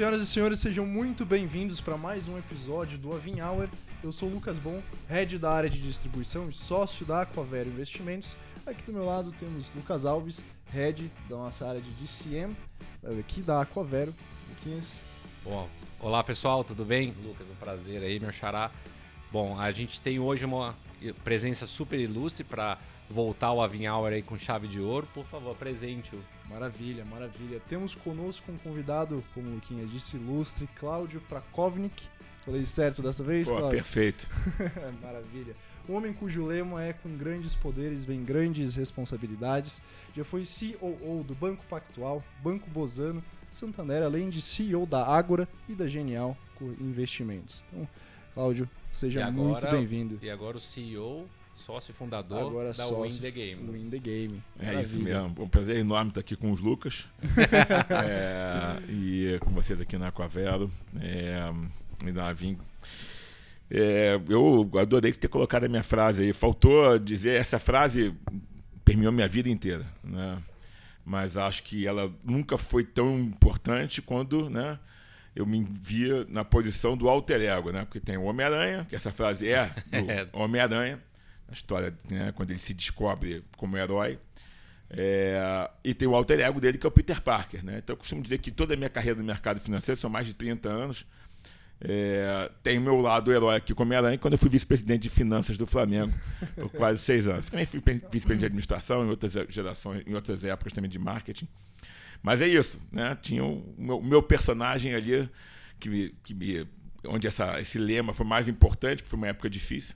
Senhoras e senhores, sejam muito bem-vindos para mais um episódio do Avin Hour. Eu sou o Lucas Bon, head da área de distribuição e sócio da Aquavero Investimentos. Aqui do meu lado temos Lucas Alves, head da nossa área de DCM, aqui da Aquavero. Luquinhas. Bom, olá pessoal, tudo bem? Lucas, um prazer aí, meu xará. Bom, a gente tem hoje uma presença super ilustre para voltar o Avin Hour aí com chave de ouro. Por favor, apresente-o. Maravilha, maravilha. Temos conosco um convidado, como o Luquinhas disse, ilustre, Cláudio Prakovnik. Falei certo dessa vez, Pô, Cláudio? Perfeito. Maravilha. Um homem cujo lema é: com grandes poderes vem grandes responsabilidades. Já foi COO do Banco Pactual, Banco Bozano, Santander, além de CEO da Ágora e da Genial Investimentos. Então, Cláudio, seja muito bem-vindo. E agora o CEO, sócio e fundador Agora da sócio, Win The Game. Win The Game. É isso mesmo. Um prazer enorme estar aqui com os Lucas e com vocês aqui na Aquavero e na Avin. Eu adorei ter colocado a minha frase aí. Faltou dizer, essa frase permeou minha vida inteira, né? Mas acho que ela nunca foi tão importante quando, né, eu me via na posição do alter ego, né? Porque tem o Homem-Aranha, que essa frase é do Homem-Aranha, a história, né, quando ele se descobre como herói, e tem o alter ego dele, que é o Peter Parker, né? Então eu costumo dizer que toda a minha carreira no mercado financeiro, são mais de 30 anos, tem o meu lado herói aqui como Homem-Aranha, quando eu fui vice-presidente de finanças do Flamengo por quase 6 anos. Também fui vice-presidente de administração em outras gerações, em outras épocas também de marketing. Mas é isso, né? Tinha o meu personagem ali, onde esse lema foi mais importante, porque foi uma época difícil,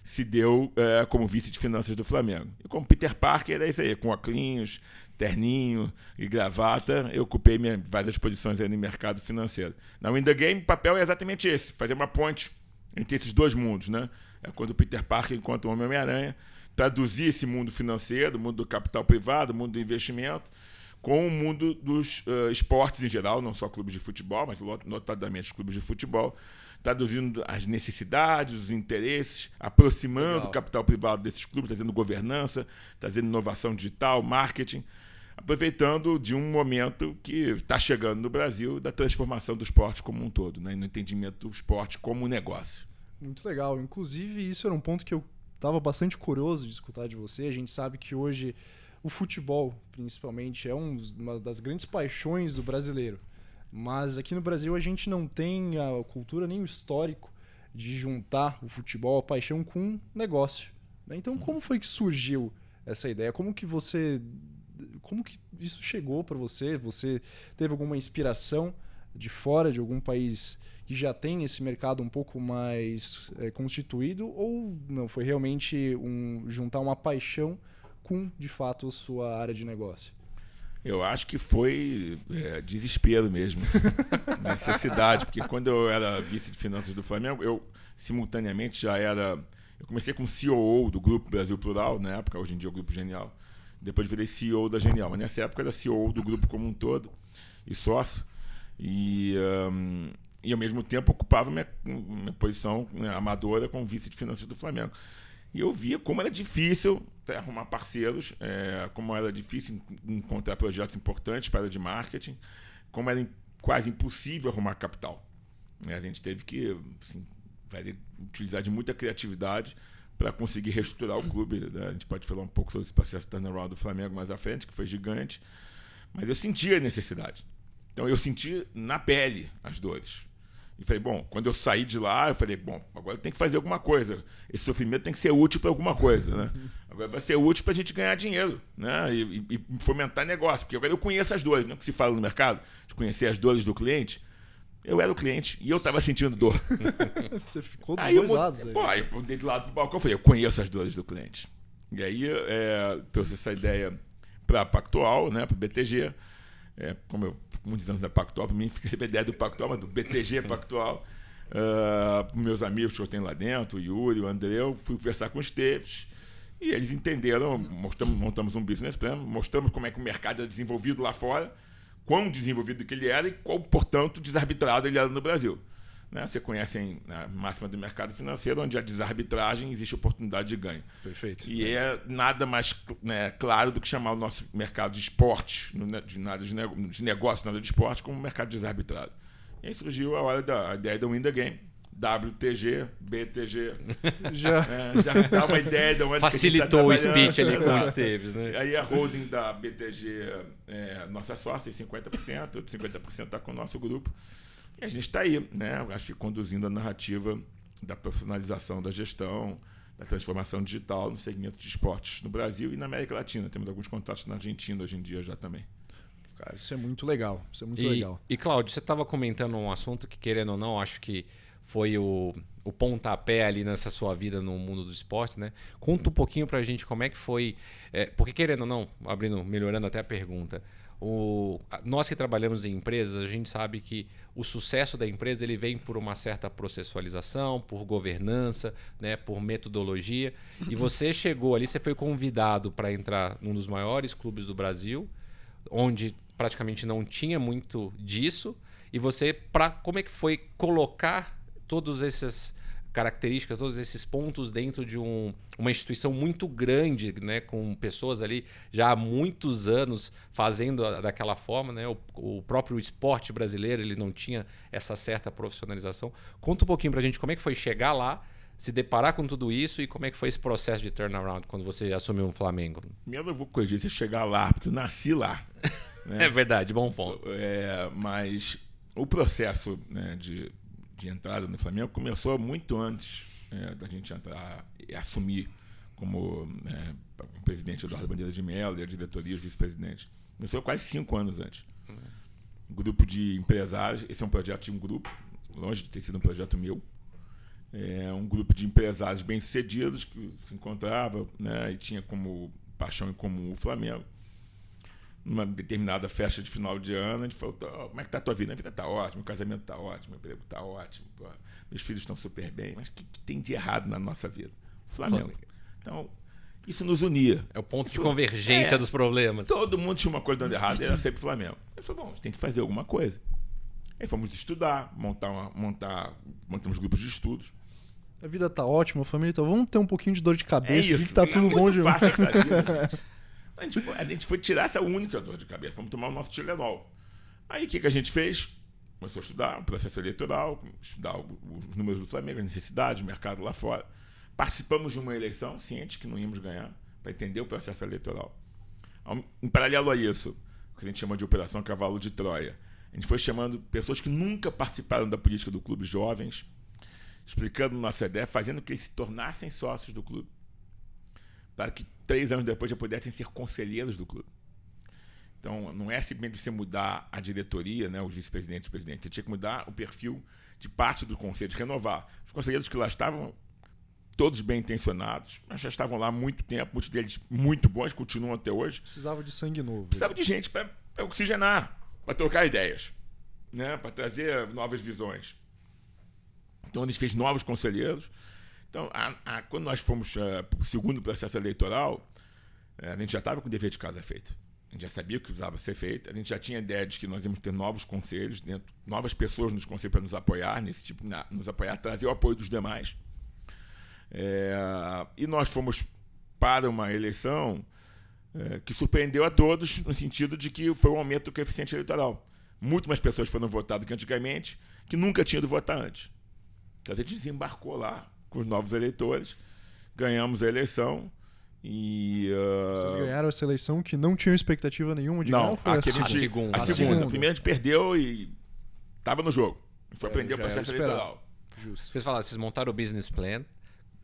se deu como vice de finanças do Flamengo. E como Peter Parker, é isso aí, com óculos, terninho e gravata, eu ocupei várias posições aí no mercado financeiro. Na Win The Game, o papel é exatamente esse, fazer uma ponte entre esses dois mundos, né? É quando o Peter Parker, enquanto o Homem-Aranha, traduzir esse mundo financeiro, o mundo do capital privado, o mundo do investimento, com o mundo dos esportes em geral, não só clubes de futebol, mas notadamente os clubes de futebol, traduzindo as necessidades, os interesses, aproximando o capital privado desses clubes, trazendo governança, trazendo inovação digital, marketing, aproveitando de um momento que está chegando no Brasil da transformação do esporte como um todo, né? No entendimento do esporte como negócio. Muito legal. Inclusive, isso era um ponto que eu estava bastante curioso de escutar de você. A gente sabe que hoje o futebol, principalmente, é uma das grandes paixões do brasileiro. Mas aqui no Brasil a gente não tem a cultura nem o histórico de juntar o futebol, a paixão, com um negócio, né? Então, como foi que surgiu essa ideia? Como que isso chegou para você? Você teve alguma inspiração de fora, de algum país que já tem esse mercado um pouco mais constituído? Ou não, foi realmente juntar uma paixão com, de fato, a sua área de negócio? Eu acho que foi desespero mesmo, necessidade, porque quando eu era vice de finanças do Flamengo, eu simultaneamente eu comecei como COO do Grupo Brasil Plural, na época, hoje em dia é o Grupo Genial, depois virei CEO da Genial, mas nessa época eu era COO do grupo como um todo, e sócio, e ao mesmo tempo ocupava minha posição, né, amadora como vice de finanças do Flamengo. E eu via como era difícil arrumar parceiros, como era difícil encontrar projetos importantes para a área de marketing, como era quase impossível arrumar capital. A gente teve que utilizar de muita criatividade para conseguir reestruturar o clube, né? A gente pode falar um pouco sobre esse processo turnaround do Flamengo mais à frente, que foi gigante, mas eu sentia a necessidade. Então eu senti na pele as dores. E falei, bom, quando eu saí de lá, eu falei, bom, agora tem que fazer alguma coisa. Esse sofrimento tem que ser útil para alguma coisa, né? Agora vai ser útil para a gente ganhar dinheiro, né? E fomentar negócio. Porque agora eu conheço as dores, não é o que se fala no mercado, de conhecer as dores do cliente. Eu era o cliente e eu estava sentindo dor. Você ficou dos dois lados aí. Aí eu mudei do lado do balcão e falei, eu conheço as dores do cliente. E aí trouxe essa ideia para a Pactual, né, para o BTG. Como eu fico muitos anos na Pactual, para mim fica sempre a ideia do Pactual, mas do BTG Pactual. Meus amigos que eu tenho lá dentro, o Yuri, o André, eu fui conversar com os Teves e eles entenderam, montamos um business plan, mostramos como é que o mercado é desenvolvido lá fora, quão desenvolvido que ele era e qual, portanto, desarbitrado ele era no Brasil. Né? Você conhece a máxima do mercado financeiro, onde a desarbitragem existe oportunidade de ganho. Perfeito. E é nada mais claro do que chamar o nosso mercado de esporte, de negócio, nada de esporte, como mercado desarbitrado. E aí surgiu a ideia do Win the Game. WTG, BTG. Já dá uma ideia de onde facilitou o speech ali com o Esteves, né? Aí a holding da BTG nossa sócia, 50%, outros 50% está com o nosso grupo. E a gente está aí, né? Acho que conduzindo a narrativa da profissionalização da gestão, da transformação digital no segmento de esportes no Brasil e na América Latina. Temos alguns contatos na Argentina hoje em dia já também. Cara, isso é muito legal. Isso é muito legal. E, Cláudio, você estava comentando um assunto que, querendo ou não, acho que foi o pontapé ali nessa sua vida no mundo do esporte, né? Conta um pouquinho pra gente como é que foi. Porque, querendo ou não, melhorando até a pergunta, nós que trabalhamos em empresas, a gente sabe que o sucesso da empresa ele vem por uma certa processualização, por governança, né, por metodologia. E você chegou ali, você foi convidado para entrar num dos maiores clubes do Brasil, onde praticamente não tinha muito disso. E você, como é que foi colocar todas essas características, todos esses pontos dentro de uma instituição muito grande, né, com pessoas ali já há muitos anos fazendo daquela forma, né? O próprio esporte brasileiro ele não tinha essa certa profissionalização. Conta um pouquinho pra gente como é que foi chegar lá, se deparar com tudo isso e como é que foi esse processo de turnaround quando você assumiu o Flamengo. Eu vou corrigir você chegar lá, porque eu nasci lá. Né? É verdade, bom ponto. Mas o processo, né, de entrada no Flamengo começou muito antes da gente entrar e assumir como presidente Eduardo Bandeira de Mello e a diretoria, os vice-presidentes. Começou quase 5 anos antes. Grupo de empresários, esse é um projeto de um grupo, longe de ter sido um projeto meu. É um grupo de empresários bem-sucedidos que se encontrava, né, e tinha como paixão em comum o Flamengo. Numa determinada festa de final de ano, a gente falou: como é que tá a tua vida? A vida tá ótima, o casamento tá ótimo, o emprego tá ótimo, meus filhos estão super bem, mas o que tem de errado na nossa vida? O Flamengo. Então, isso nos unia. É o ponto de convergência dos problemas. Todo mundo tinha uma coisa dando errado e era sempre o Flamengo. Eu falei: bom, a gente tem que fazer alguma coisa. Aí fomos estudar, montamos grupos de estudos. A vida tá ótima, família, então vamos ter um pouquinho de dor de cabeça, isso, que tá tudo bom de fácil essa vida. A gente foi tirar essa única dor de cabeça. Vamos tomar o nosso Tilenol. Aí o que a gente fez? Começou a estudar o processo eleitoral, estudar os números do Flamengo, as necessidades, o mercado lá fora. Participamos de uma eleição, ciente que não íamos ganhar, para entender o processo eleitoral. Em paralelo a isso, o que a gente chama de Operação Cavalo de Troia, a gente foi chamando pessoas que nunca participaram da política do clube, jovens, explicando nossa ideia, fazendo que eles se tornassem sócios do clube, para que 3 anos depois já pudessem ser conselheiros do clube. Então, não é simplesmente você mudar a diretoria, né, os vice-presidentes e presidentes. Você tinha que mudar o perfil de parte do conselho, de renovar. Os conselheiros que lá estavam, todos bem intencionados, mas já estavam lá há muito tempo, muitos deles muito bons, continuam até hoje. Precisava de sangue novo. Precisava de gente para oxigenar, para trocar ideias, né, para trazer novas visões. Então, a gente fez novos conselheiros. Então, quando nós fomos para o segundo processo eleitoral, a gente já estava com o dever de casa feito. A gente já sabia o que precisava ser feito. A gente já tinha ideia de que nós íamos ter novos conselhos, novas pessoas nos conselhos para nos apoiar, nos apoiar, trazer o apoio dos demais. E nós fomos para uma eleição que surpreendeu a todos, no sentido de que foi um aumento do coeficiente eleitoral. Muito mais pessoas foram votadas do que antigamente, que nunca tinham ido votar antes. Então, a gente desembarcou lá com os novos eleitores, ganhamos a eleição e... Vocês ganharam essa eleição que não tinham expectativa nenhuma de ganhar? Foi a segunda. A segunda. A primeira a gente perdeu e estava no jogo. Foi aprender o processo eleitoral. Justo. Vocês montaram o business plan,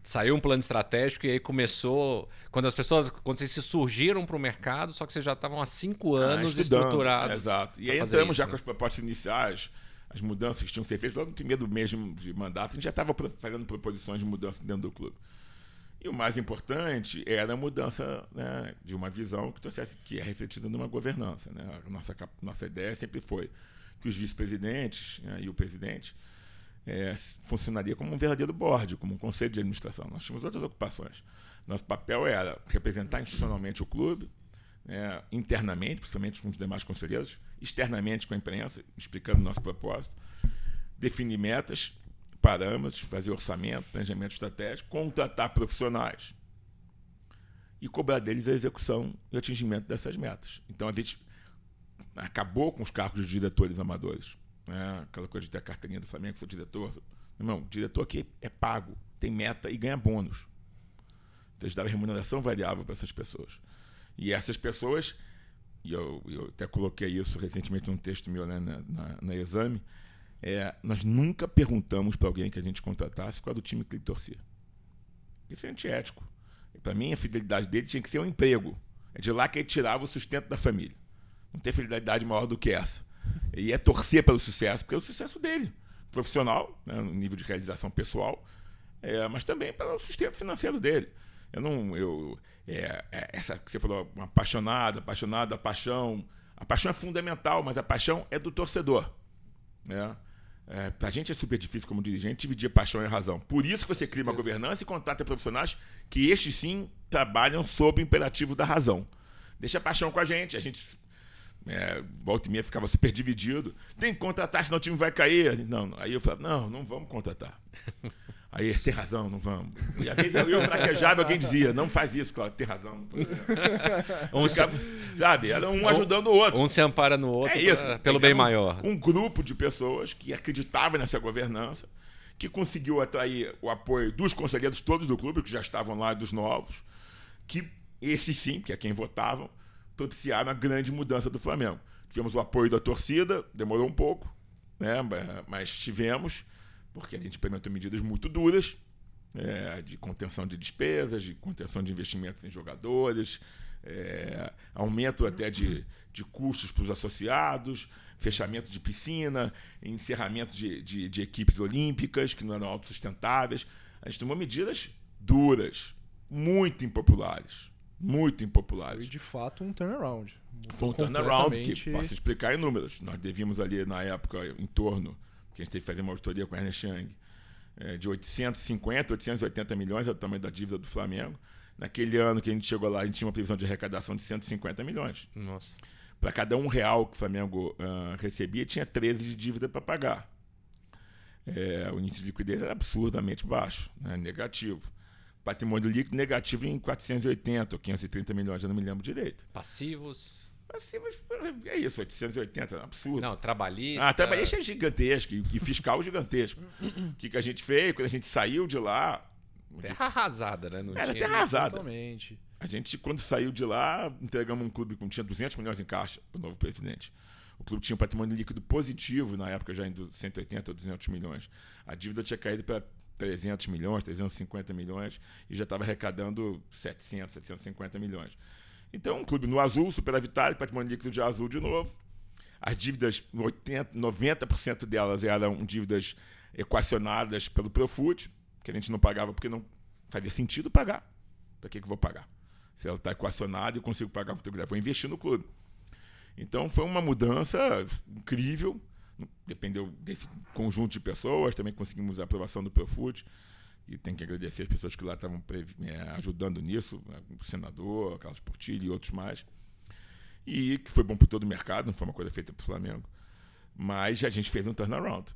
saiu um plano estratégico e aí começou... Quando vocês se surgiram para o mercado, só que vocês já estavam há 5 anos estruturados. Exato. E aí entramos já com as propostas iniciais, as mudanças que tinham que ser feitas. Logo no primeiro mês de mandato, a gente já estava fazendo proposições de mudança dentro do clube. E o mais importante era a mudança, né, de uma visão que é refletida numa governança. Né? Nossa ideia sempre foi que os vice-presidentes, né, e o presidente funcionaria como um verdadeiro board, como um conselho de administração. Nós tínhamos outras ocupações. Nosso papel era representar institucionalmente o clube, internamente, principalmente com os demais conselheiros, externamente com a imprensa, explicando o nosso propósito, definir metas, parâmetros, fazer orçamento, planejamento estratégico, contratar profissionais e cobrar deles a execução e o atingimento dessas metas. Então, a gente acabou com os cargos de diretores amadores. né? Aquela coisa de ter a carteirinha do Flamengo, ser diretor. Irmão, o diretor aqui é pago, tem meta e ganha bônus. Então eles davam remuneração variável para essas pessoas. E essas pessoas, e eu até coloquei isso recentemente num texto meu, né, na Exame, nós nunca perguntamos para alguém que a gente contratasse qual era o time que ele torcia. Isso é antiético. Para mim, a fidelidade dele tinha que ser um emprego. É de lá que ele tirava o sustento da família. Não tem fidelidade maior do que essa. E é torcer pelo sucesso, porque é o sucesso dele. Profissional, né, no nível de realização pessoal, mas também pelo sustento financeiro dele. Essa que você falou, uma apaixonada, a paixão é fundamental, mas a paixão é do torcedor. Né? Pra gente é super difícil como dirigente dividir paixão e razão. Por isso que você cria uma governança e contrata profissionais que estes sim trabalham sob o imperativo da razão. Deixa a paixão com a gente volta e meia ficava super dividido. Tem que contratar, senão o time vai cair. Não. Aí eu falava, não vamos contratar. Aí eles tem razão, não vamos. E às vezes eu fraquejava, alguém dizia, não faz isso, Cláudio, tem razão. Sabe, era um ajudando o outro. Um se ampara no outro pelo bem maior. Um grupo de pessoas que acreditavam nessa governança, que conseguiu atrair o apoio dos conselheiros todos do clube, que já estavam lá, dos novos, que esses sim, que é quem votavam, propiciaram a grande mudança do Flamengo. Tivemos o apoio da torcida, demorou um pouco, né, mas tivemos, porque a gente implementou medidas muito duras, de contenção de despesas, de contenção de investimentos em jogadores, aumento até de custos para os associados, fechamento de piscina, encerramento de equipes olímpicas que não eram autossustentáveis. A gente tomou medidas duras, muito impopulares. Foi de fato um turnaround. Foi um turnaround que posso explicar em números. Nós devíamos ali na época em torno, que a gente teve que fazer uma auditoria com a Ernest Young, de 880 milhões, é o tamanho da dívida do Flamengo. Naquele ano que a gente chegou lá, a gente tinha uma previsão de arrecadação de 150 milhões. Nossa. Para cada R$1 que o Flamengo recebia, tinha 13 de dívida para pagar. O índice de liquidez era absurdamente baixo, né, negativo. Patrimônio líquido negativo em 480 ou 530 milhões, já não me lembro direito. Passivos, é isso, 880, é um absurdo. Não, trabalhista. Trabalhista é gigantesco, e fiscal gigantesco. O que a gente fez? Quando a gente saiu de lá... Terra arrasada, né? Não era tinha terra arrasada. Totalmente. A gente, quando saiu de lá, entregamos um clube que tinha 200 milhões em caixa para o novo presidente. O clube tinha um patrimônio líquido positivo, na época já em 180 ou 200 milhões. A dívida tinha caído para 300 milhões, 350 milhões, e já estava arrecadando 700, 750 milhões. Então, um clube no azul, superavitário, patrimônio líquido de azul de novo. As dívidas, 90% delas eram dívidas equacionadas pelo Profut, que a gente não pagava porque não fazia sentido pagar. Para que eu vou pagar? Se ela está equacionada e eu consigo pagar quanto eu quiser, vou investir no clube. Então, foi uma mudança incrível. Dependeu desse conjunto de pessoas, também conseguimos a aprovação do Profut, e tem que agradecer as pessoas que lá estavam ajudando nisso, o senador, Carlos Portillo e outros mais, e que foi bom para todo o mercado, não foi uma coisa feita para o Flamengo, mas a gente fez um turnaround.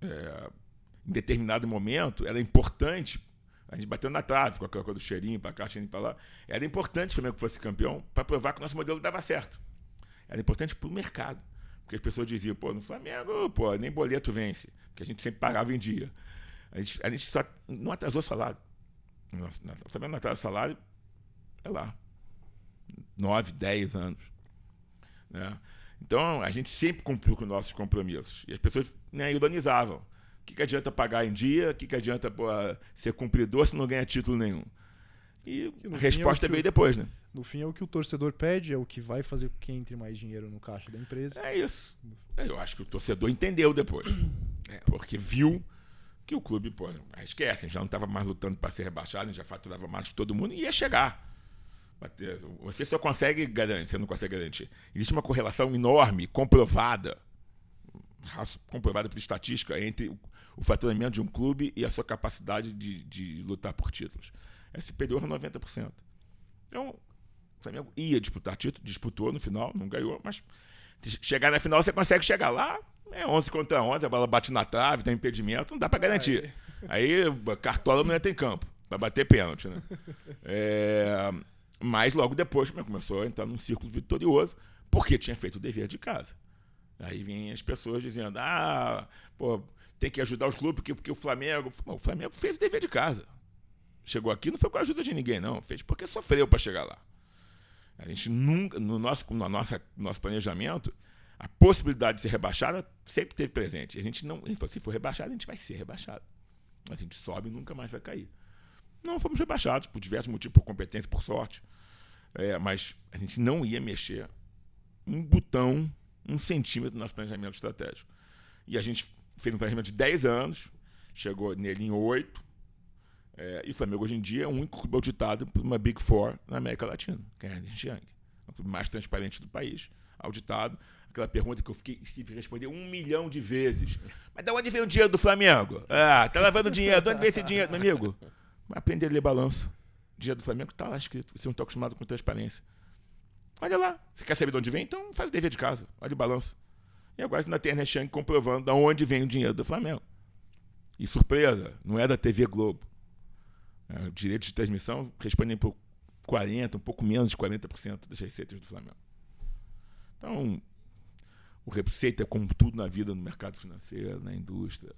Em determinado momento, era importante, a gente bateu na trave com aquela coisa do cheirinho para cá, cheirinho para lá, era importante que o Flamengo fosse campeão para provar que o nosso modelo dava certo. Era importante para o mercado. Porque as pessoas diziam, no Flamengo, nem boleto vence. Porque a gente sempre pagava em dia. A gente só não atrasou salário. O Flamengo não atrasa salário, 9, 10 anos. Né? Então, a gente sempre cumpriu com nossos compromissos. E as pessoas ironizavam. O que adianta pagar em dia? O que adianta ser cumpridor se não ganha título nenhum? E a resposta veio depois, né? No fim é o que o torcedor pede, é o que vai fazer com que entre mais dinheiro no caixa da empresa. É isso. Eu acho que o torcedor entendeu depois. Porque viu que o clube, esquece, já não estava mais lutando para ser rebaixado, já faturava mais que todo mundo e ia chegar. Você só consegue garantir, você não consegue garantir. Existe uma correlação enorme, comprovada por estatística, entre o faturamento de um clube e a sua capacidade de lutar por títulos. É superior a 90%. Então, o Flamengo ia disputar título, disputou no final, não ganhou, mas se chegar na final você consegue chegar lá, 11 contra 11, a bola bate na trave, tem impedimento, não dá para garantir. Aí Cartola não entra em campo, para bater pênalti, né? Mas logo depois começou a entrar num círculo vitorioso, porque tinha feito o dever de casa. Aí vêm as pessoas dizendo, pô, tem que ajudar os clubes, porque o Flamengo... Bom, o Flamengo fez o dever de casa. Chegou aqui, não foi com a ajuda de ninguém, não. Fez porque sofreu para chegar lá. A gente nunca, no nosso planejamento, a possibilidade de ser rebaixada sempre teve presente. A gente não... Ele falou, se for rebaixado, a gente vai ser rebaixado. A gente sobe e nunca mais vai cair. Não fomos rebaixados, por diversos motivos, por competência, por sorte. Mas a gente não ia mexer um botão, 1 centímetro do nosso planejamento estratégico. E a gente fez um planejamento de 10 anos, chegou nele em 8, e o Flamengo hoje em dia é o único clube auditado por uma Big Four na América Latina, que é a Ernst Young. É o clube mais transparente do país, auditado. Aquela pergunta que eu tive que responder 1 milhão de vezes. Mas de onde vem o dinheiro do Flamengo? Tá lavando dinheiro, de onde vem esse dinheiro, meu amigo? Vai aprender a ler balanço. O dinheiro do Flamengo está lá escrito. Você não está acostumado com transparência. Olha lá. Você quer saber de onde vem? Então faz o dever de casa. Olha o balanço. E agora você ainda tem a Ernst Young comprovando de onde vem o dinheiro do Flamengo. E surpresa, não é da TV Globo. O direito de transmissão respondem por 40%, um pouco menos de 40% das receitas do Flamengo. Então, o receita, como tudo na vida, no mercado financeiro, na indústria,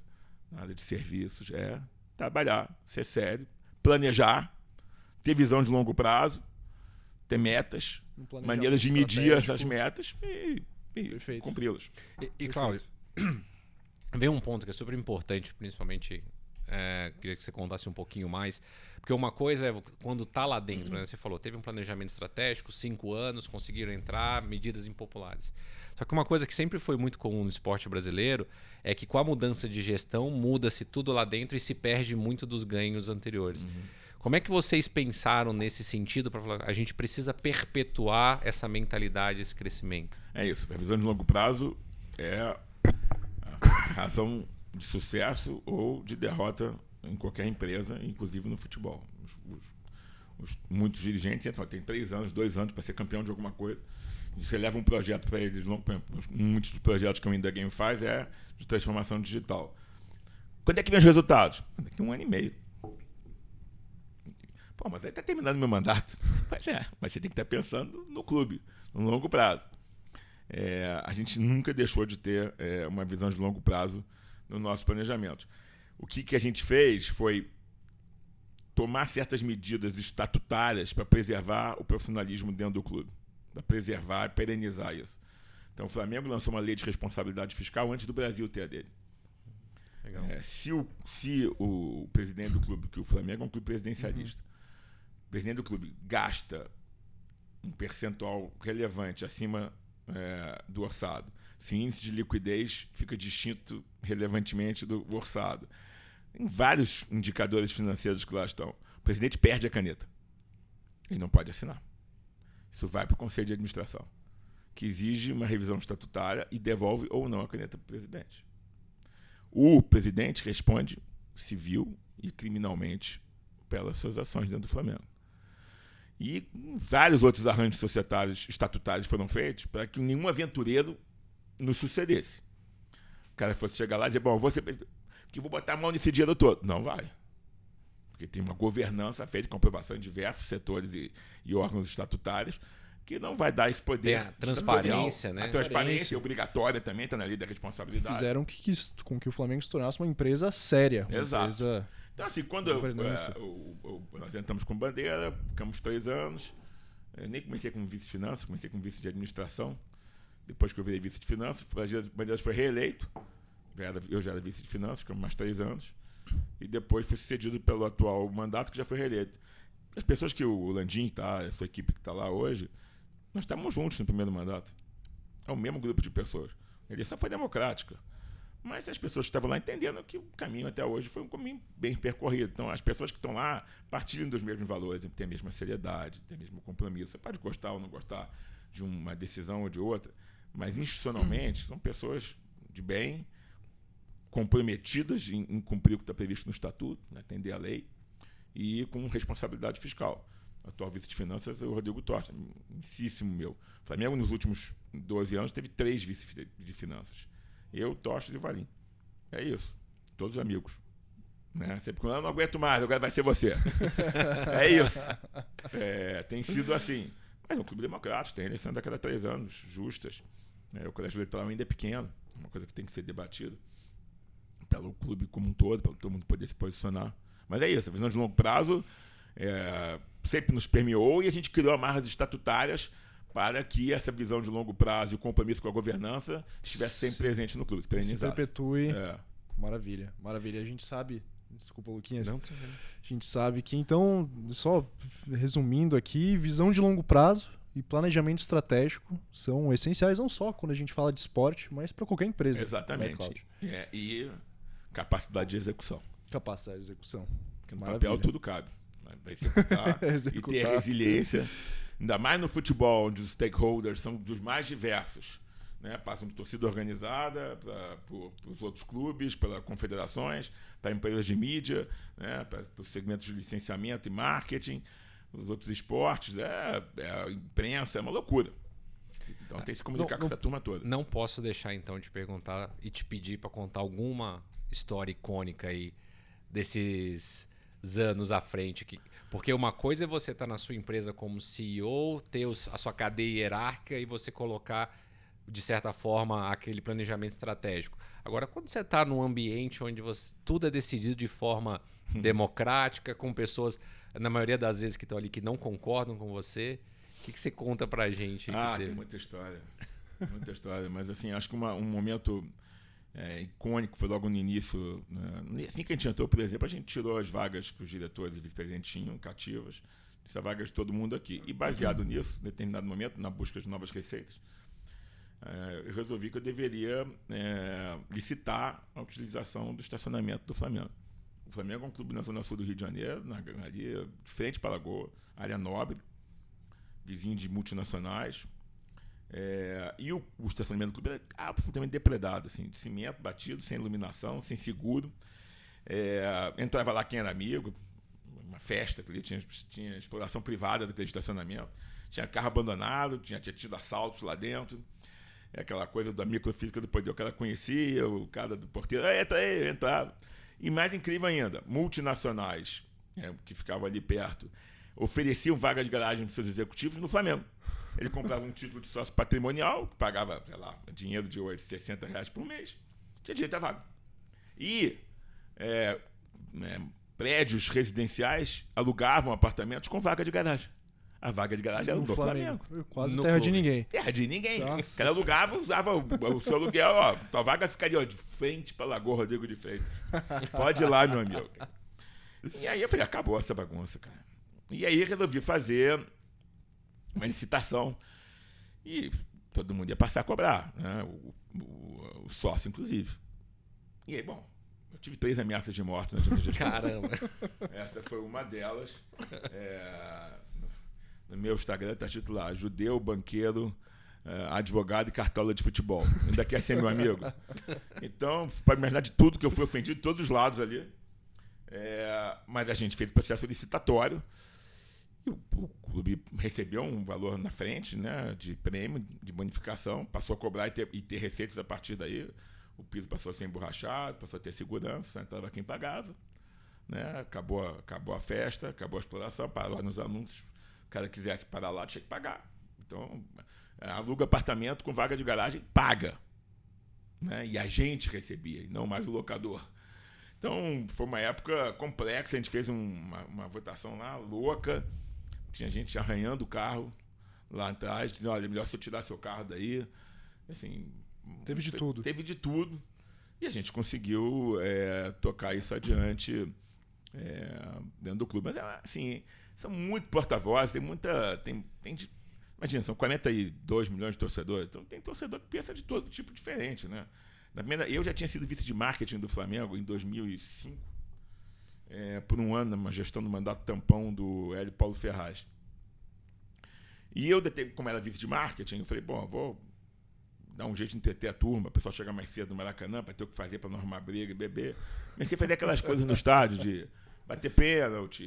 na área de serviços, é trabalhar, ser sério, planejar, ter visão de longo prazo, ter metas, maneiras de medir essas metas e cumpri-las. E Cláudio, vem um ponto que é super importante, principalmente, queria que você contasse um pouquinho mais, porque uma coisa é quando está lá dentro, né? Você falou, teve um planejamento estratégico, 5 anos, conseguiram entrar, medidas impopulares. Só que uma coisa que sempre foi muito comum no esporte brasileiro é que com a mudança de gestão, muda-se tudo lá dentro e se perde muito dos ganhos anteriores. Como é que vocês pensaram nesse sentido para falar, a gente precisa perpetuar essa mentalidade, esse crescimento? É isso, a visão de longo prazo é a razão de sucesso ou de derrota em qualquer empresa, inclusive no futebol. Muitos dirigentes entram, tem 3 anos, 2 anos para ser campeão de alguma coisa. Você leva um projeto para eles, muitos dos projetos que o In The Game faz é de transformação digital. Quando é que vem os resultados? Daqui a 1 ano e meio. Pô, mas aí está terminando meu mandato. Pois é, mas você tem que estar pensando no clube, no longo prazo. A gente nunca deixou de ter uma visão de longo prazo no nosso planejamento. O que a gente fez foi tomar certas medidas estatutárias para preservar o profissionalismo dentro do clube, para preservar e perenizar isso. Então o Flamengo lançou uma lei de responsabilidade fiscal antes do Brasil ter a dele. Legal. Se o presidente do clube, que o Flamengo é um clube presidencialista, o presidente do clube gasta um percentual relevante acima do orçado, se o índice de liquidez fica distinto relevantemente do orçado. Tem vários indicadores financeiros que lá estão. O presidente perde a caneta. Ele não pode assinar. Isso vai para o Conselho de Administração, que exige uma revisão estatutária e devolve ou não a caneta para o presidente. O presidente responde civil e criminalmente pelas suas ações dentro do Flamengo. E vários outros arranjos societários estatutários foram feitos para que nenhum aventureiro nos sucedesse. O cara fosse chegar lá e dizer, bom, que vou botar a mão nesse dinheiro todo. Não vai. Porque tem uma governança feita com aprovação em diversos setores e órgãos estatutários que não vai dar esse poder. Tem a transparência, né? A transparência é obrigatória também, está na lei da responsabilidade. Fizeram com que o Flamengo se tornasse uma empresa séria. Exato. Então, assim, quando nós entramos com Bandeira, ficamos 3 anos, eu nem comecei como vice de finanças, comecei como vice de administração. Depois que eu virei vice de finanças, Bandeira foi reeleito. Eu já era vice de finanças, ficamos mais 3 anos. E depois fui sucedido pelo atual mandato, que já foi reeleito. As pessoas que o Landim está, a sua equipe que está lá hoje, nós estávamos juntos no primeiro mandato. É o mesmo grupo de pessoas. A eleição foi democrática. Mas as pessoas que estavam lá entenderam que o caminho até hoje foi um caminho bem percorrido. Então, as pessoas que estão lá partilham dos mesmos valores, têm a mesma seriedade, têm o mesmo compromisso. Você pode gostar ou não gostar de uma decisão ou de outra, mas institucionalmente são pessoas de bem, comprometidas em cumprir o que está previsto no Estatuto, né, atender a lei, e com responsabilidade fiscal. O atual vice de finanças é o Rodrigo Torres, amicíssimo meu. O Flamengo, nos últimos 12 anos, teve 3 vice de finanças. Eu, Torres e Valim. É isso. Todos amigos. Né? Sempre quando eu não aguento mais, agora vai ser você. É isso. Tem sido assim. Mas é um clube democrático, tem eleição a cada 3 anos, justas. O colégio eleitoral ainda é pequeno, uma coisa que tem que ser debatida pelo clube como um todo, para todo mundo poder se posicionar. Mas é isso, a visão de longo prazo sempre nos permeou e a gente criou amarras estatutárias para que essa visão de longo prazo e o compromisso com a governança estivesse sempre presente no clube, se perennizasse. Se perpetue. Maravilha, maravilha. A gente sabe... Desculpa, Luquinhas. Não, a gente sabe que, então, só resumindo aqui, visão de longo prazo e planejamento estratégico são essenciais não só quando a gente fala de esporte, mas para qualquer empresa. Exatamente. E capacidade de execução. Capacidade de execução. Porque no papel tudo cabe. Vai executar, e ter resiliência. Ainda mais no futebol, onde os stakeholders são dos mais diversos. Né? Passam de torcida organizada para os outros clubes, pelas confederações, para empresas de mídia, né? Para os segmentos de licenciamento e marketing, os outros esportes, a imprensa, é uma loucura. Então tem que se comunicar com essa turma toda. Não posso deixar então de perguntar e te pedir para contar alguma história icônica aí desses anos à frente. Porque uma coisa é você estar na sua empresa como CEO, ter a sua cadeia hierárquica e você colocar, de certa forma, aquele planejamento estratégico. Agora, quando você está num ambiente onde tudo é decidido de forma democrática, com pessoas, na maioria das vezes que estão ali, que não concordam com você, o que você conta pra gente? Tem muita história. Muita história. Mas, assim, acho que um momento icônico foi logo no início. Né? Assim que a gente entrou, por exemplo, a gente tirou as vagas que os diretores e vice-presidentes tinham, cativas, essa vaga de todo mundo aqui. E, baseado nisso, em determinado momento, na busca de novas receitas, eu resolvi que eu deveria licitar a utilização do estacionamento do Flamengo. O Flamengo é um clube na zona sul do Rio de Janeiro, ali de frente para a Lagoa, área nobre, vizinho de multinacionais. E o estacionamento do clube é absolutamente depredado, assim, de cimento batido, sem iluminação, sem seguro. Entrava lá quem era amigo, uma festa, que tinha exploração privada daquele estacionamento. Tinha carro abandonado, tinha tido assaltos lá dentro. Aquela coisa da microfísica do poder. O cara conhecia, o cara do porteiro, entra aí, eu entrava. E mais incrível ainda, multinacionais que ficavam ali perto ofereciam vaga de garagem para seus executivos no Flamengo. Ele comprava um título de sócio patrimonial, que pagava, sei lá, dinheiro de R$60 por mês, tinha direito à vaga. E prédios residenciais alugavam apartamentos com vaga de garagem. A vaga de garagem era do Flamengo. Quase no terra clube. De ninguém. Terra de ninguém. Nossa. O cara alugava, usava o seu aluguel. Tua vaga ficaria de frente para a Lagoa Rodrigo de Freitas. Pode ir lá, meu amigo. E aí eu falei, acabou essa bagunça, cara. E aí resolvi fazer uma licitação. E todo mundo ia passar a cobrar, né? O sócio, inclusive. E aí, bom, eu tive 3 ameaças de morte na minha gestão. Caramba! Essa foi uma delas. No meu Instagram está escrito lá, judeu, banqueiro, advogado e cartola de futebol. Ainda quer ser meu amigo? Então, pode imaginar de tudo que eu fui ofendido, de todos os lados ali. Mas a gente fez o processo licitatório e o clube recebeu um valor na frente, né, de prêmio, de bonificação, passou a cobrar e ter receitas a partir daí. O piso passou a ser emborrachado, passou a ter segurança, só entrava quem pagava. Né? Acabou a festa, acabou a exploração, parou nos anúncios. O cara quisesse parar lá, tinha que pagar. Então, aluga apartamento com vaga de garagem, paga. Né? E a gente recebia, e não mais o locador. Então, foi uma época complexa. A gente fez uma votação lá, louca. Tinha gente arranhando o carro lá atrás, dizendo, olha, é melhor você tirar seu carro daí. Assim, teve de tudo. Teve de tudo. E a gente conseguiu tocar isso adiante dentro do clube. Mas, assim... São muito porta-vozes, imagina, são 42 milhões de torcedores, então tem torcedor que pensa de todo tipo diferente, né? Eu já tinha sido vice de marketing do Flamengo em 2005, por um ano, numa gestão do mandato tampão do Hélio Paulo Ferraz. E eu, como era vice de marketing, eu falei, bom, eu vou dar um jeito de entreter a turma, o pessoal chegar mais cedo no Maracanã para ter o que fazer para não arrumar briga e beber. Comecei a fazer aquelas coisas no estádio de bater pênalti,